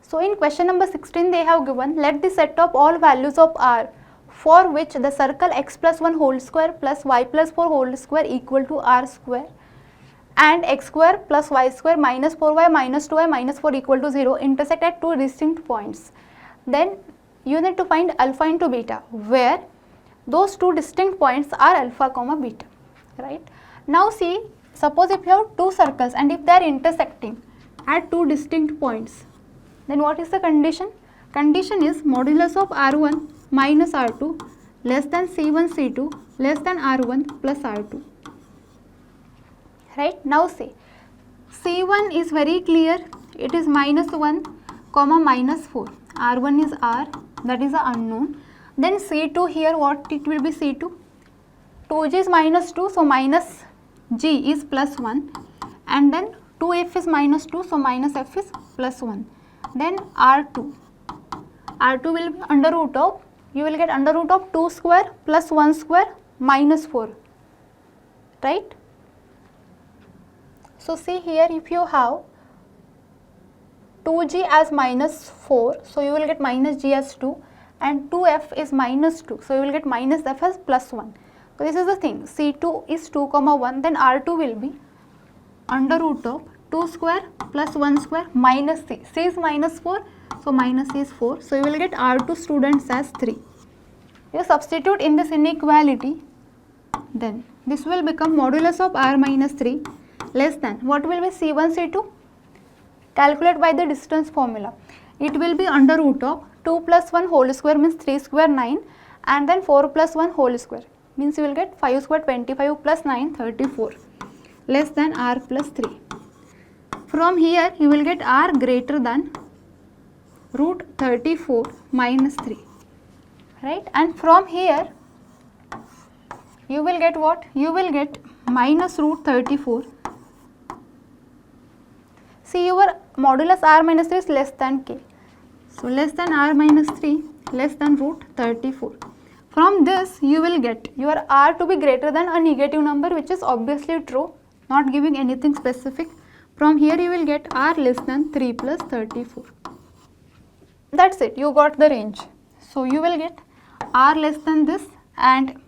So in question number 16 they have given, let the set of all values of r for which the circle x plus 1 whole square plus y plus 4 whole square equal to r square and x square plus y square minus 4y minus 2y minus 4 equal to 0 intersect at two distinct points. Then you need to find alpha into beta, where those two distinct points are alpha comma beta, right? Now see, suppose if you have two circles and if they are intersecting at two distinct points, then what is the condition? Condition is modulus of r1 minus r2 less than c1 c2 less than r1 plus r2. Right? Now see, c1 is very clear, it is minus 1 comma minus 4, r1 is r, that is the unknown. Then c2 here, what it will be c2? 2g is minus 2, so minus g is plus 1, and then 2f is minus 2, so minus f is plus 1. Then r2 will be under root of, you will get under root of 2 square plus 1 square minus 4, right? So see here, if you have 2g as minus 4, so you will get minus g as 2, and 2f is minus 2, so you will get minus f as plus 1. So this is the thing, c2 is 2 comma 1, then r2 will be under root of 2 square plus 1 square minus c. C is minus 4, so minus c is 4, so you will get r2 students as 3. You substitute in this inequality, then this will become modulus of r minus 3 less than, what will be c1 c2? Calculate by the distance formula. It will be under root of 2 plus 1 whole square means 3 square 9, and then 4 plus 1 whole square means you will get 5 square 25 plus 9 34 less than r plus 3. From here you will get r greater than root 34 minus 3, right? And from here you will get what? You will get minus root 34. See, your modulus r minus 3 is less than k. So less than r minus 3 less than root 34. From this you will get your r to be greater than a negative number, which is obviously true, not giving anything specific. From here you will get r less than 3 plus 34. That's it, you got the range. So you will get r less than this and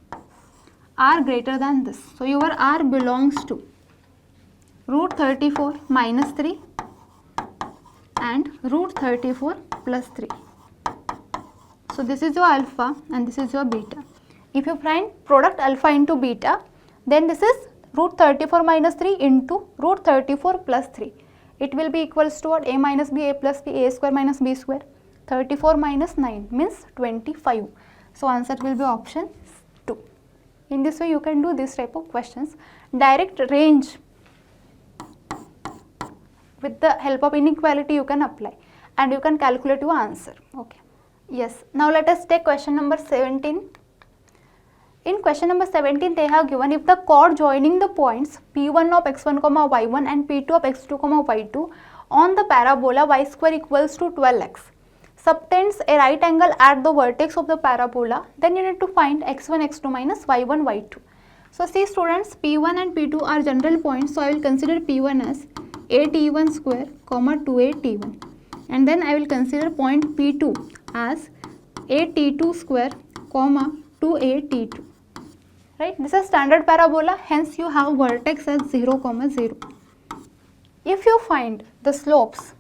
r greater than this. So your r belongs to root 34 minus 3 and root 34 plus 3. So this is your alpha and this is your beta. If you find product alpha into beta, then this is root 34 minus 3 into root 34 plus 3. It will be equals to what? A minus b, a plus b, a square minus b square. 34 minus 9 means 25. So answer will be option 2. In this way you can do this type of questions. Direct range with the help of inequality you can apply and you can calculate your answer. Okay. Yes. Now let us take question number 17. In question number 17 they have given, if the chord joining the points p1 of x1 comma y1 and p2 of x2 comma y2 on the parabola y square equals to 12x subtends a right angle at the vertex of the parabola, then you need to find x1 x2 minus y1 y2. So see students, p1 and p2 are general points, so I will consider p1 as a t1 square comma 2a t1, and then I will consider point p2 as a t2 square comma 2a t2. Right, this is standard parabola, hence you have vertex as 0 comma 0. If you find the slopes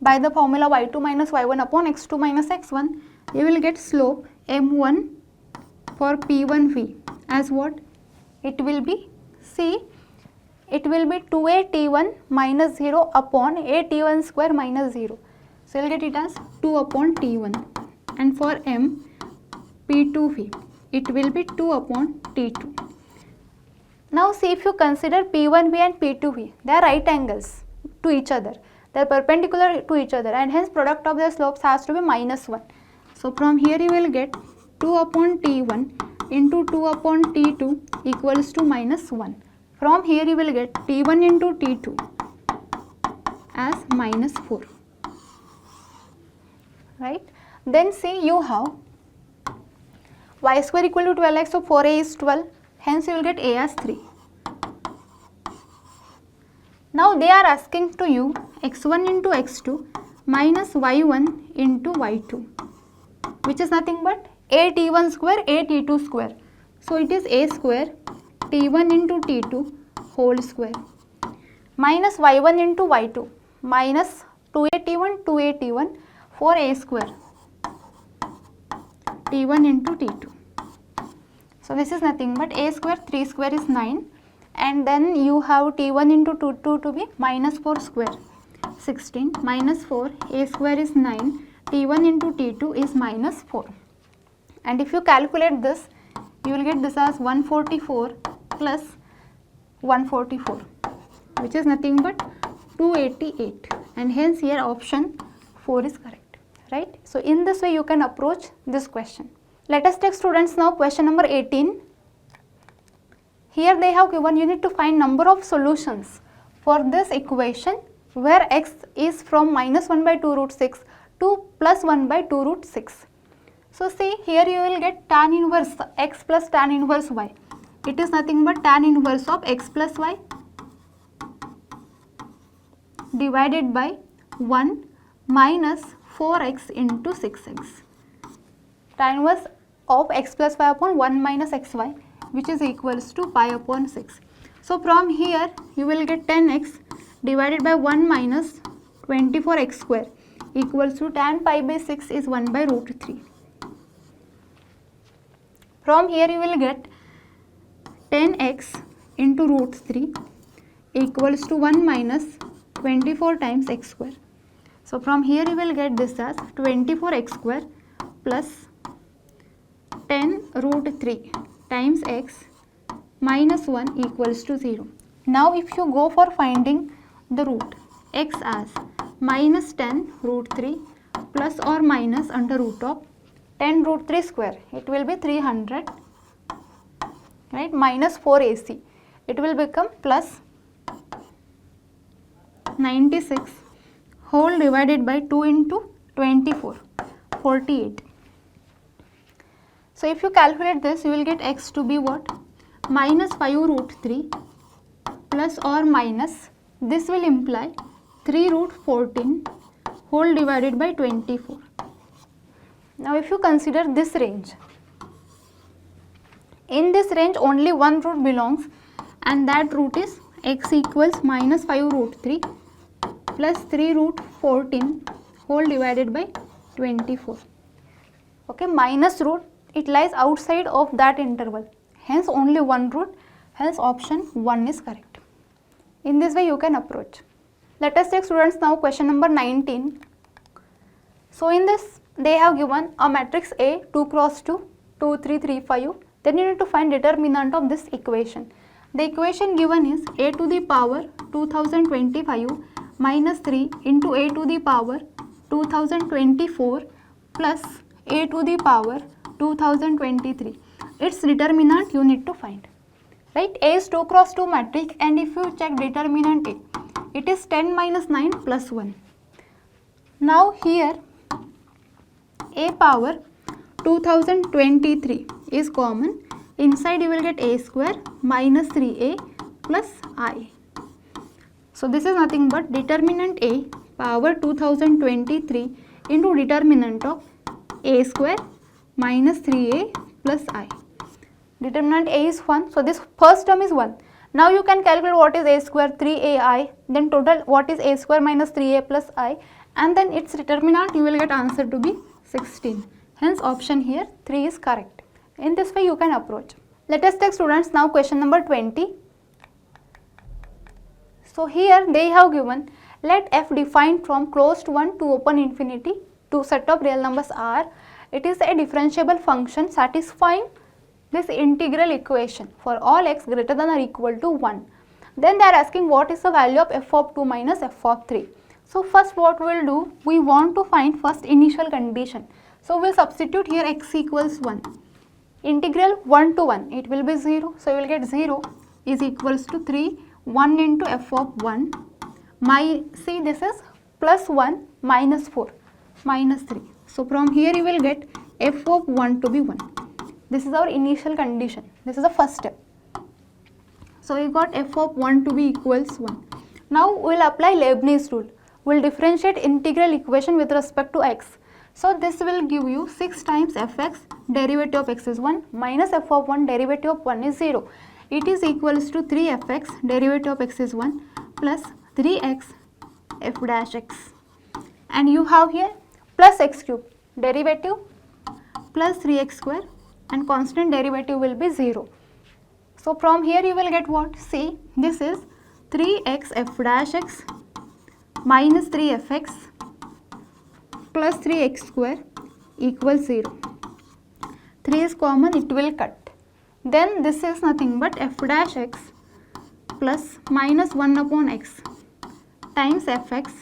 by the formula y2 minus y1 upon x2 minus x1, you will get slope m1 for p1v as what? It will be, see, it will be 2a t1 minus 0 upon a t1 square minus 0. So you will get it as 2 upon t1. and for m P2V, it will be 2 upon T2. Now see, if you consider P1V and P2V, they are right angles to each other. They are perpendicular to each other, and hence product of their slopes has to be -1. So from here you will get 2 upon T1 into 2 upon T2 equals to -1. From here you will get T1 into T2 as -4. Right? Then see, you have y square equal to 12x, so 4a is 12, hence you will get a as 3. Now they are asking to you x1 into x2 minus y1 into y2, which is nothing but a t1 square, a t2 square. So it is a square t1 into t2 whole square minus y1 into y2 minus 2a t1, 2a t1 for a square t1 into t2. So this is nothing but a square, 3 square is 9, and then you have t1 into t2 to be -4 square, 16, minus 4, a square is 9, t1 into t2 is -4. And if you calculate this, you will get this as 144 plus 144, which is nothing but 288, and hence here option 4 is correct, right? So in this way you can approach this question. Let us take, students, now question number 18. Here they have given you need to find number of solutions for this equation where x is from -1 by 2 root 6 to +1 by 2 root 6. So see, here you will get tan inverse x plus tan inverse y. It is nothing but tan inverse of x plus y divided by 1 minus 4x into 6x. Tan inverse of x plus y upon 1 minus xy, which is equals to pi upon 6. So from here you will get 10x divided by 1 minus 24x square equals to tan pi by 6 is 1 by root 3. From here you will get 10x into root 3 equals to 1 minus 24 times x square. So from here you will get this as 24x square plus 10 root 3 times x minus 1 equals to 0. Now if you go for finding the root, x as minus 10 root 3 plus or minus under root of 10 root 3 square, it will be 300, right, minus 4 AC, it will become plus 96 whole divided by 2 into 24, 48. So if you calculate this, you will get x to be what? Minus 5 root 3 plus or minus, this will imply 3 root 14 whole divided by 24. Now if you consider this range, in this range only one root belongs, and that root is x equals minus 5 root 3 plus 3 root 14 whole divided by 24. Okay, minus root, it lies outside of that interval, hence only one root, hence option 1 is correct. In this way you can approach. Let us take, students, now question number 19. So in this they have given a matrix A 2 cross 2, 2, 3, 3, 5. Then you need to find determinant of this equation. The equation given is a to the power 2025 minus 3 into a to the power 2024 plus a to the power 2023. Its determinant you need to find. Right? A is 2 cross 2 matrix, and if you check determinant A, it is 10 minus 9 plus 1. Now here a power 2023 is common. Inside you will get a square minus 3a plus I. So this is nothing but determinant A power 2023 into determinant of a square minus 3a plus I. Determinant A is 1, so this first term is 1. Now you can calculate what is a square, 3ai, then total what is a square minus 3a plus I, and then its determinant you will get answer to be 16. Hence option here 3 is correct. In this way you can approach. Let us take, students, now question number 20. So here they have given, let f defined from closed 1 to open infinity to set of real numbers R It is a differentiable function satisfying this integral equation for all x greater than or equal to 1. Then they are asking what is the value of f of 2 minus f of 3. So first what we will do, we want to find first initial condition. So we will substitute here x equals 1. Integral 1 to 1, it will be 0. So you will get 0 is equals to 3, 1 into f of 1. See, this is plus 1 minus 4 minus 3. So from here you will get f of 1 to be 1. This is our initial condition. This is the first step. So we got f of 1 to be equals 1. Now we will apply Leibniz rule. We will differentiate integral equation with respect to x. So this will give you 6 times fx, derivative of x is 1, minus f of 1, derivative of 1 is 0. It is equals to 3fx, derivative of x is 1, plus 3x f dash x. And you have here plus x cube, derivative plus 3x square, and constant derivative will be 0. So from here you will get what? See, this is 3x f dash x minus 3fx plus 3x square equals 0. 3 is common, it will cut. Then this is nothing but f dash x plus minus 1 upon x times fx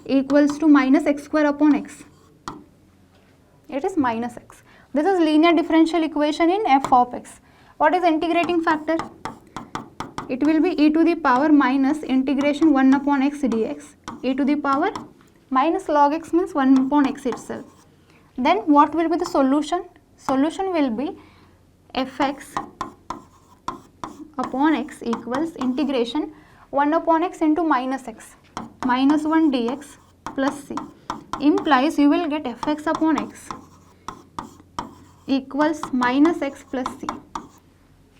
equals to minus x square upon x. It is minus x. This is linear differential equation in f of x. What is integrating factor? It will be e to the power minus integration 1 upon x dx. E to the power minus log x means 1 upon x itself. Then what will be the solution? Solution will be fx upon x equals integration 1 upon x into minus x minus 1 dx plus c, implies you will get fx upon x equals minus x plus c.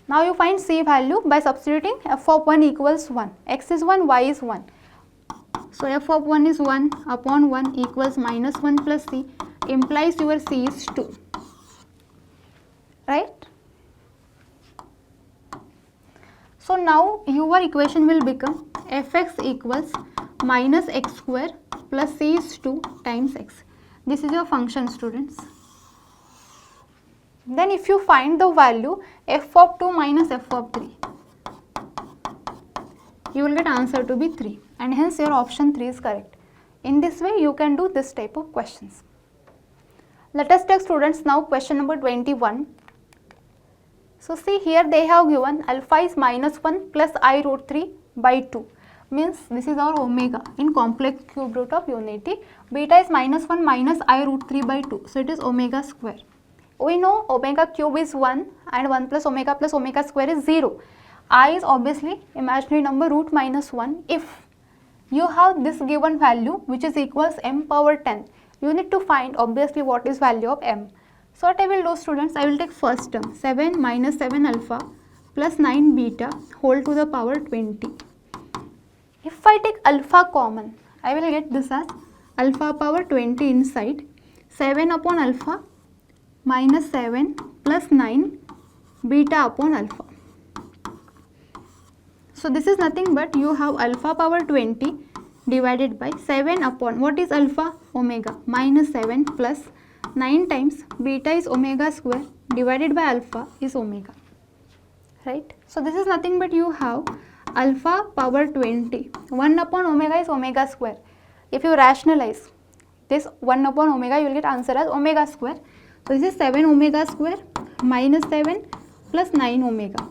Now you find c value by substituting f of 1 equals 1, x is 1, y is 1. So f of 1 is 1 upon 1 equals minus 1 plus c, implies your c is 2, right? So now your equation will become fx equals minus x square plus c is 2 times x. This is your function, students. Then if you find the value f of 2 minus f of 3, you will get answer to be 3, and hence your option 3 is correct. In this way you can do this type of questions. Let us take, students, now question number 21. So see, here they have given alpha is minus 1 plus I root 3 by 2, means this is our omega in complex cube root of unity. Beta is minus 1 minus I root 3 by 2, so it is omega square. We know omega cube is 1 and 1 plus omega square is 0. I is obviously imaginary number root minus 1. If you have this given value which is equals m power 10, you need to find obviously what is value of m. So what I will do, students, I will take first term 7 minus 7 alpha plus 9 beta whole to the power 20. If I take alpha common, I will get this as alpha power 20 inside 7 upon alpha minus 7 plus 9 beta upon alpha. So this is nothing but you have alpha power 20 divided by 7 upon what is alpha? Omega minus 7 plus 9 times beta is omega square divided by alpha is omega, right? So this is nothing but you have alpha power 20, 1 upon omega is omega square. If you rationalize this 1 upon omega, you will get answer as omega square. So this is 7 omega square minus 7 plus 9 omega.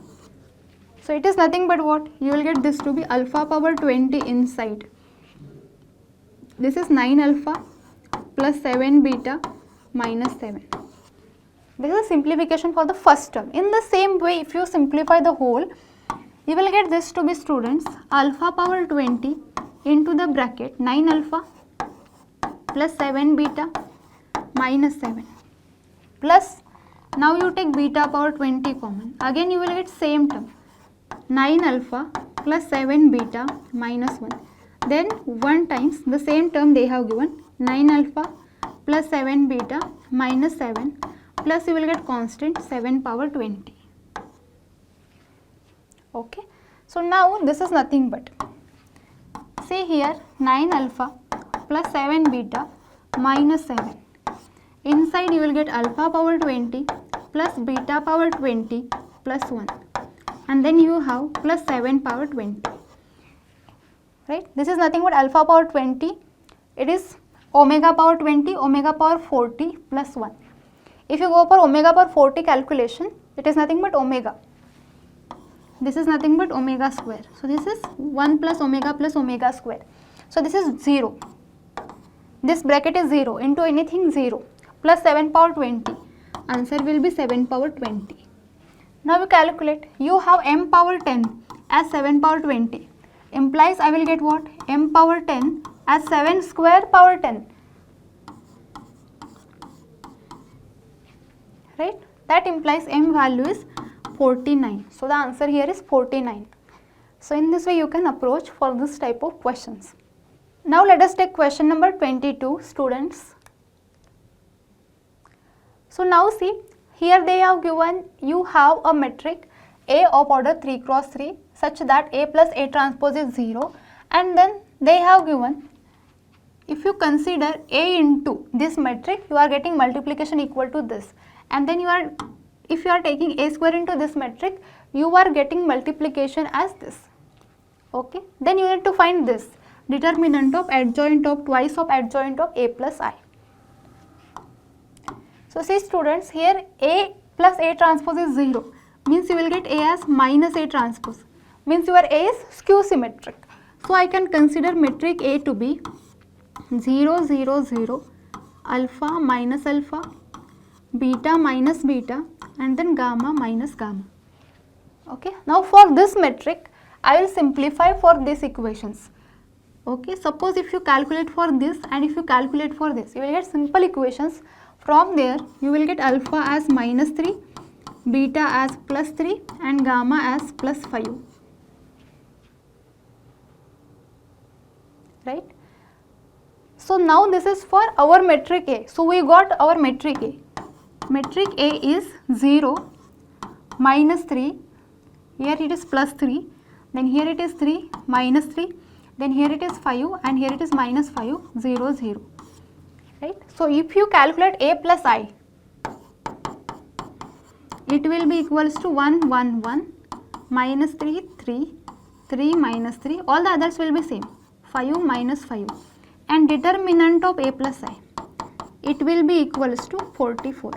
So it is nothing but what? You will get this to be alpha power 20 inside. This is 9 alpha plus 7 beta minus 7. This is simplification for the first term. In the same way, if you simplify the whole, you will get this to be, students, alpha power 20 into the bracket 9 alpha plus 7 beta minus 7 plus, now you take beta power 20 common, again you will get same term 9 alpha plus 7 beta minus 1, then 1 times the same term they have given 9 alpha plus 7 beta minus 7 plus you will get constant 7 power 20. Okay, so now this is nothing but, see here 9 alpha plus 7 beta minus 7. Inside you will get alpha power 20 plus beta power 20 plus 1, and then you have plus 7 power 20. Right? This is nothing but alpha power 20. It is omega power 20, omega power 40 plus 1. If you go for omega power 40 calculation, it is nothing but omega. This is nothing but omega square. So this is 1 plus omega square. So this is 0. This bracket is 0 into anything 0 plus 7 power 20. Answer will be 7 power 20. Now you calculate. You have m power 10 as 7 power 20. Implies I will get what? M power 10 as 7 square power 10. Right? That implies m value is 49. So the answer here is 49. So in this way you can approach for this type of questions. Now let us take question number 22, students. So now see, here they have given you have a metric A of order 3 cross 3 such that A plus A transpose is 0, and then they have given, if you consider A into this metric, you are getting multiplication equal to this, and then if you are taking A square into this metric, you are getting multiplication as this. Okay, then you need to find this determinant of adjoint of twice of adjoint of A plus I. So see students, here A plus A transpose is 0, means you will get A as minus A transpose, means your A is skew symmetric. So I can consider metric A to be 0, 0, 0, alpha minus alpha, beta minus beta, and then gamma minus gamma. Okay, now for this metric I will simplify for these equations. Okay, suppose if you calculate for this and if you calculate for this, you will get simple equations. From there you will get alpha as minus 3, beta as plus 3, and gamma as plus 5. Right? So now this is for our metric A. So we got our metric A. Metric A is 0, minus 3, here it is plus 3, then here it is 3, minus 3, then here it is 5, and here it is minus 5, 0, 0. Right? So if you calculate A plus I, it will be equals to 1, 1, 1, minus 3, 3, 3 minus 3, all the others will be same, 5 minus 5, and determinant of A plus I, it will be equals to 44.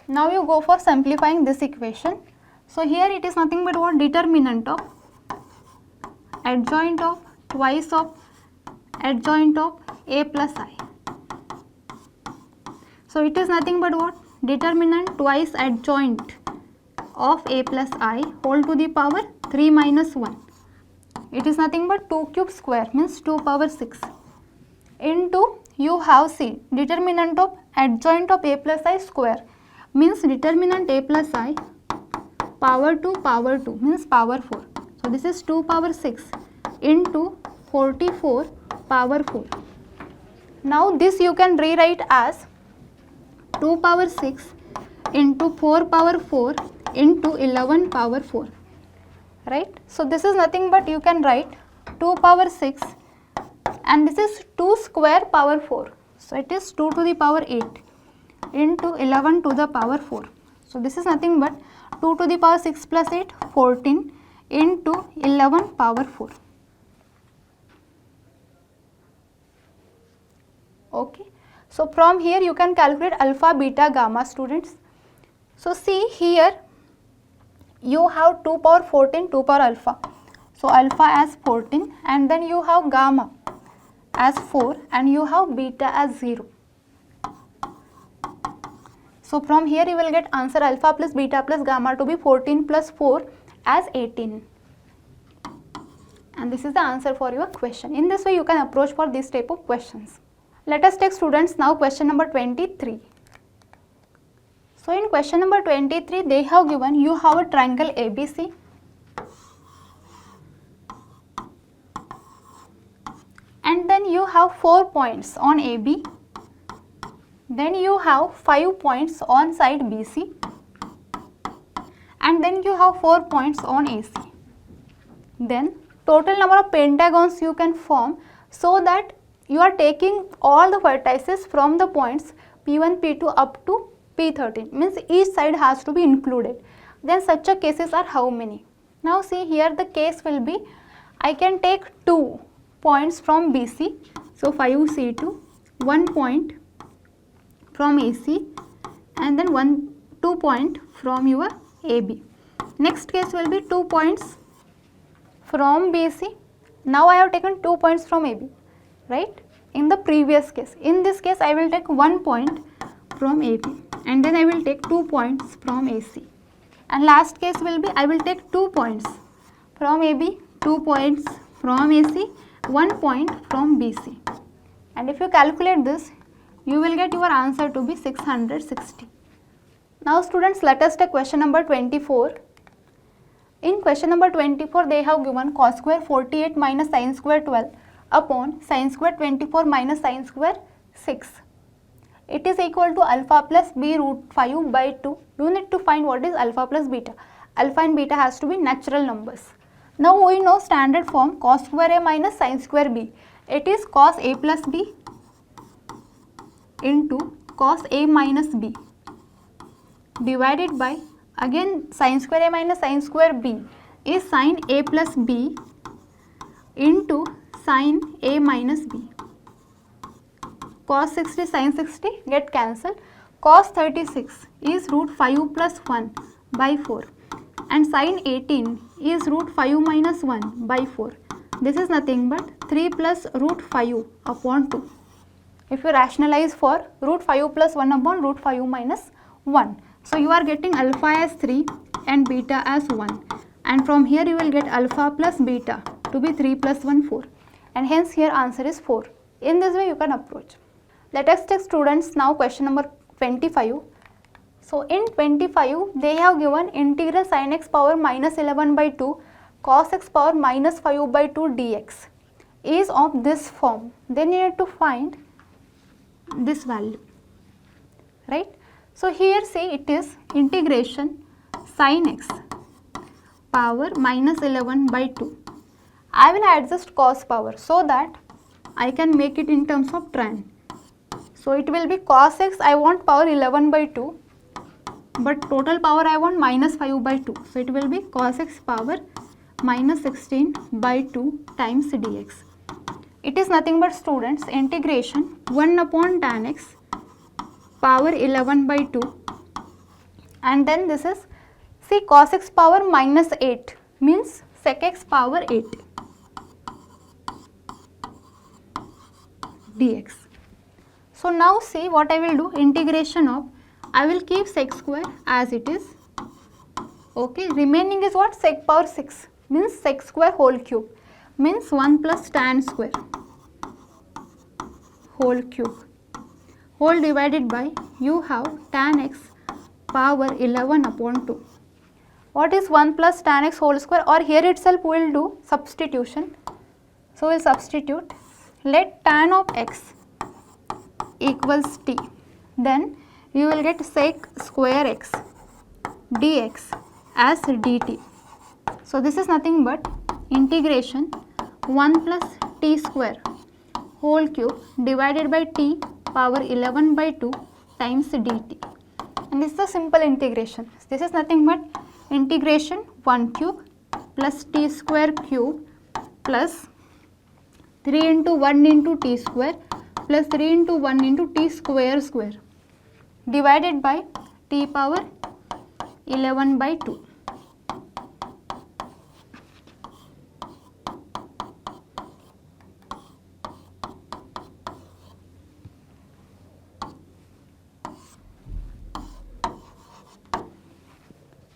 Now you go for simplifying this equation. So here it is nothing but what? Determinant of adjoint of twice of adjoint of A plus I. So it is nothing but what? Determinant twice adjoint of A plus I whole to the power 3 minus 1. It is nothing but 2 cube square, means 2 power 6, into you have C, determinant of adjoint of A plus I square, means determinant A plus I power 2 means power 4. So this is 2 power 6 into 44 power 4. Now this you can rewrite as 2 power 6 into 4 power 4 into 11 power 4. Right? So this is nothing but you can write 2 power 6, and this is 2 square power 4. So it is 2 to the power 8 into 11 to the power 4. So this is nothing but 2 to the power 6 plus 8, 14 into 11 power 4. Okay. So from here you can calculate alpha, beta, gamma, students. So see here you have 2 power 14, 2 power alpha. So alpha as 14, and then you have gamma as 4, and you have beta as 0. So from here you will get answer alpha plus beta plus gamma to be 14 plus 4 as 18. And this is the answer for your question. In this way you can approach for this type of questions. Let us take students now question number 23. So in question number 23 they have given you have a triangle ABC. And then you have 4 points on AB. Then you have 5 points on side BC. And then you have 4 points on AC. Then total number of pentagons you can form so that you are taking all the vertices from the points P1, P2 up to P13, means each side has to be included. Then such a cases are how many? Now see here the case will be, I can take 2 points from BC, so 5C2, 1 point from AC, and then 2 point from your AB. Next case will be 2 points from BC. Now I have taken 2 points from AB, right? In the previous case. In this case I will take 1 point from AB and then I will take 2 points from AC. And last case will be, I will take 2 points from AB, 2 points from AC, 1 point from BC. And if you calculate this, you will get your answer to be 660. Now students, let us take question number 24. In question number 24, they have given cos square 48 minus sin square 12 upon sin square 24 minus sin square 6. It is equal to alpha plus b root 5 by 2. You need to find what is alpha plus beta. Alpha and beta has to be natural numbers. Now we know standard form cos square a minus sin square b. It is cos a plus b into cos a minus b divided by, again sin square a minus sin square b is sin a plus b into sin a minus b. Cos 60 sin 60 get cancelled. Cos 36 is root 5 plus 1 by 4 and sin 18 is root 5 minus 1 by 4. This is nothing but 3 plus root 5 upon 2. If you rationalize for root 5 plus 1 upon root 5 minus 1. So you are getting alpha as 3 and beta as 1. And from here you will get alpha plus beta to be 3 plus 1 4. And hence here answer is 4. In this way you can approach. Let us take students now question number 25. So in 25 they have given integral sin x power minus 11 by 2 cos x power minus 5 by 2 dx is of this form. Then you need to find this value, right? So here say it is integration sin x power minus 11 by 2. I will adjust cos power so that I can make it in terms of tan. So it will be cos x, I want power 11 by 2, but total power I want minus 5 by 2. So it will be cos x power minus 16 by 2 times dx. It is nothing but students integration 1 upon tan x power 11 by 2, and then this is, see cos x power minus 8 means sec x power 8 dx. So now see what I will do, integration of, I will keep sec square as it is, okay, remaining is what, sec power 6 means sec square whole cube means 1 plus tan square whole cube whole divided by, you have tan x power 11 upon 2. What is 1 plus tan x whole square, or here itself we will do substitution. So we will substitute, let tan of x equals t, then you will get sec square x dx as dt. So this is nothing but integration 1 plus t square whole cube divided by t power 11 by 2 times dt. And this is a simple integration. This is nothing but integration 1 cube plus t square cube plus 3 into 1 into t square plus 3 into 1 into t square square divided by t power 11 by 2.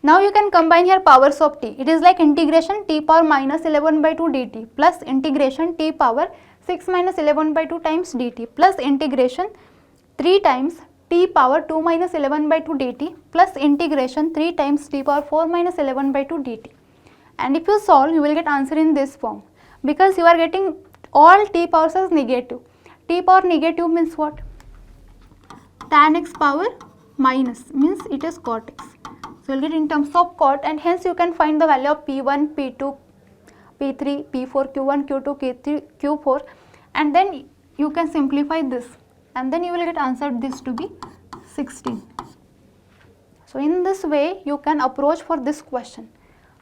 Now you can combine here powers of t. It is like integration t power minus 11 by 2 dt plus integration t power 6 minus 11 by 2 times dt plus integration 3 times t power 2 minus 11 by 2 dt plus integration 3 times t power 4 minus 11 by 2 dt. And if you solve, you will get answer in this form, because you are getting all t powers as negative. T power negative means what? Tan x power minus means it is cot x. So you will get in terms of cot, and hence you can find the value of P1, P2, P3, P4, Q1, Q2, Q3, Q4, and then you can simplify this and then you will get answered this to be 16. So in this way you can approach for this question.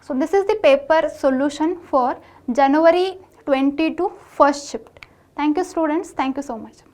So this is the paper solution for January 22 first shift. Thank you students, thank you so much.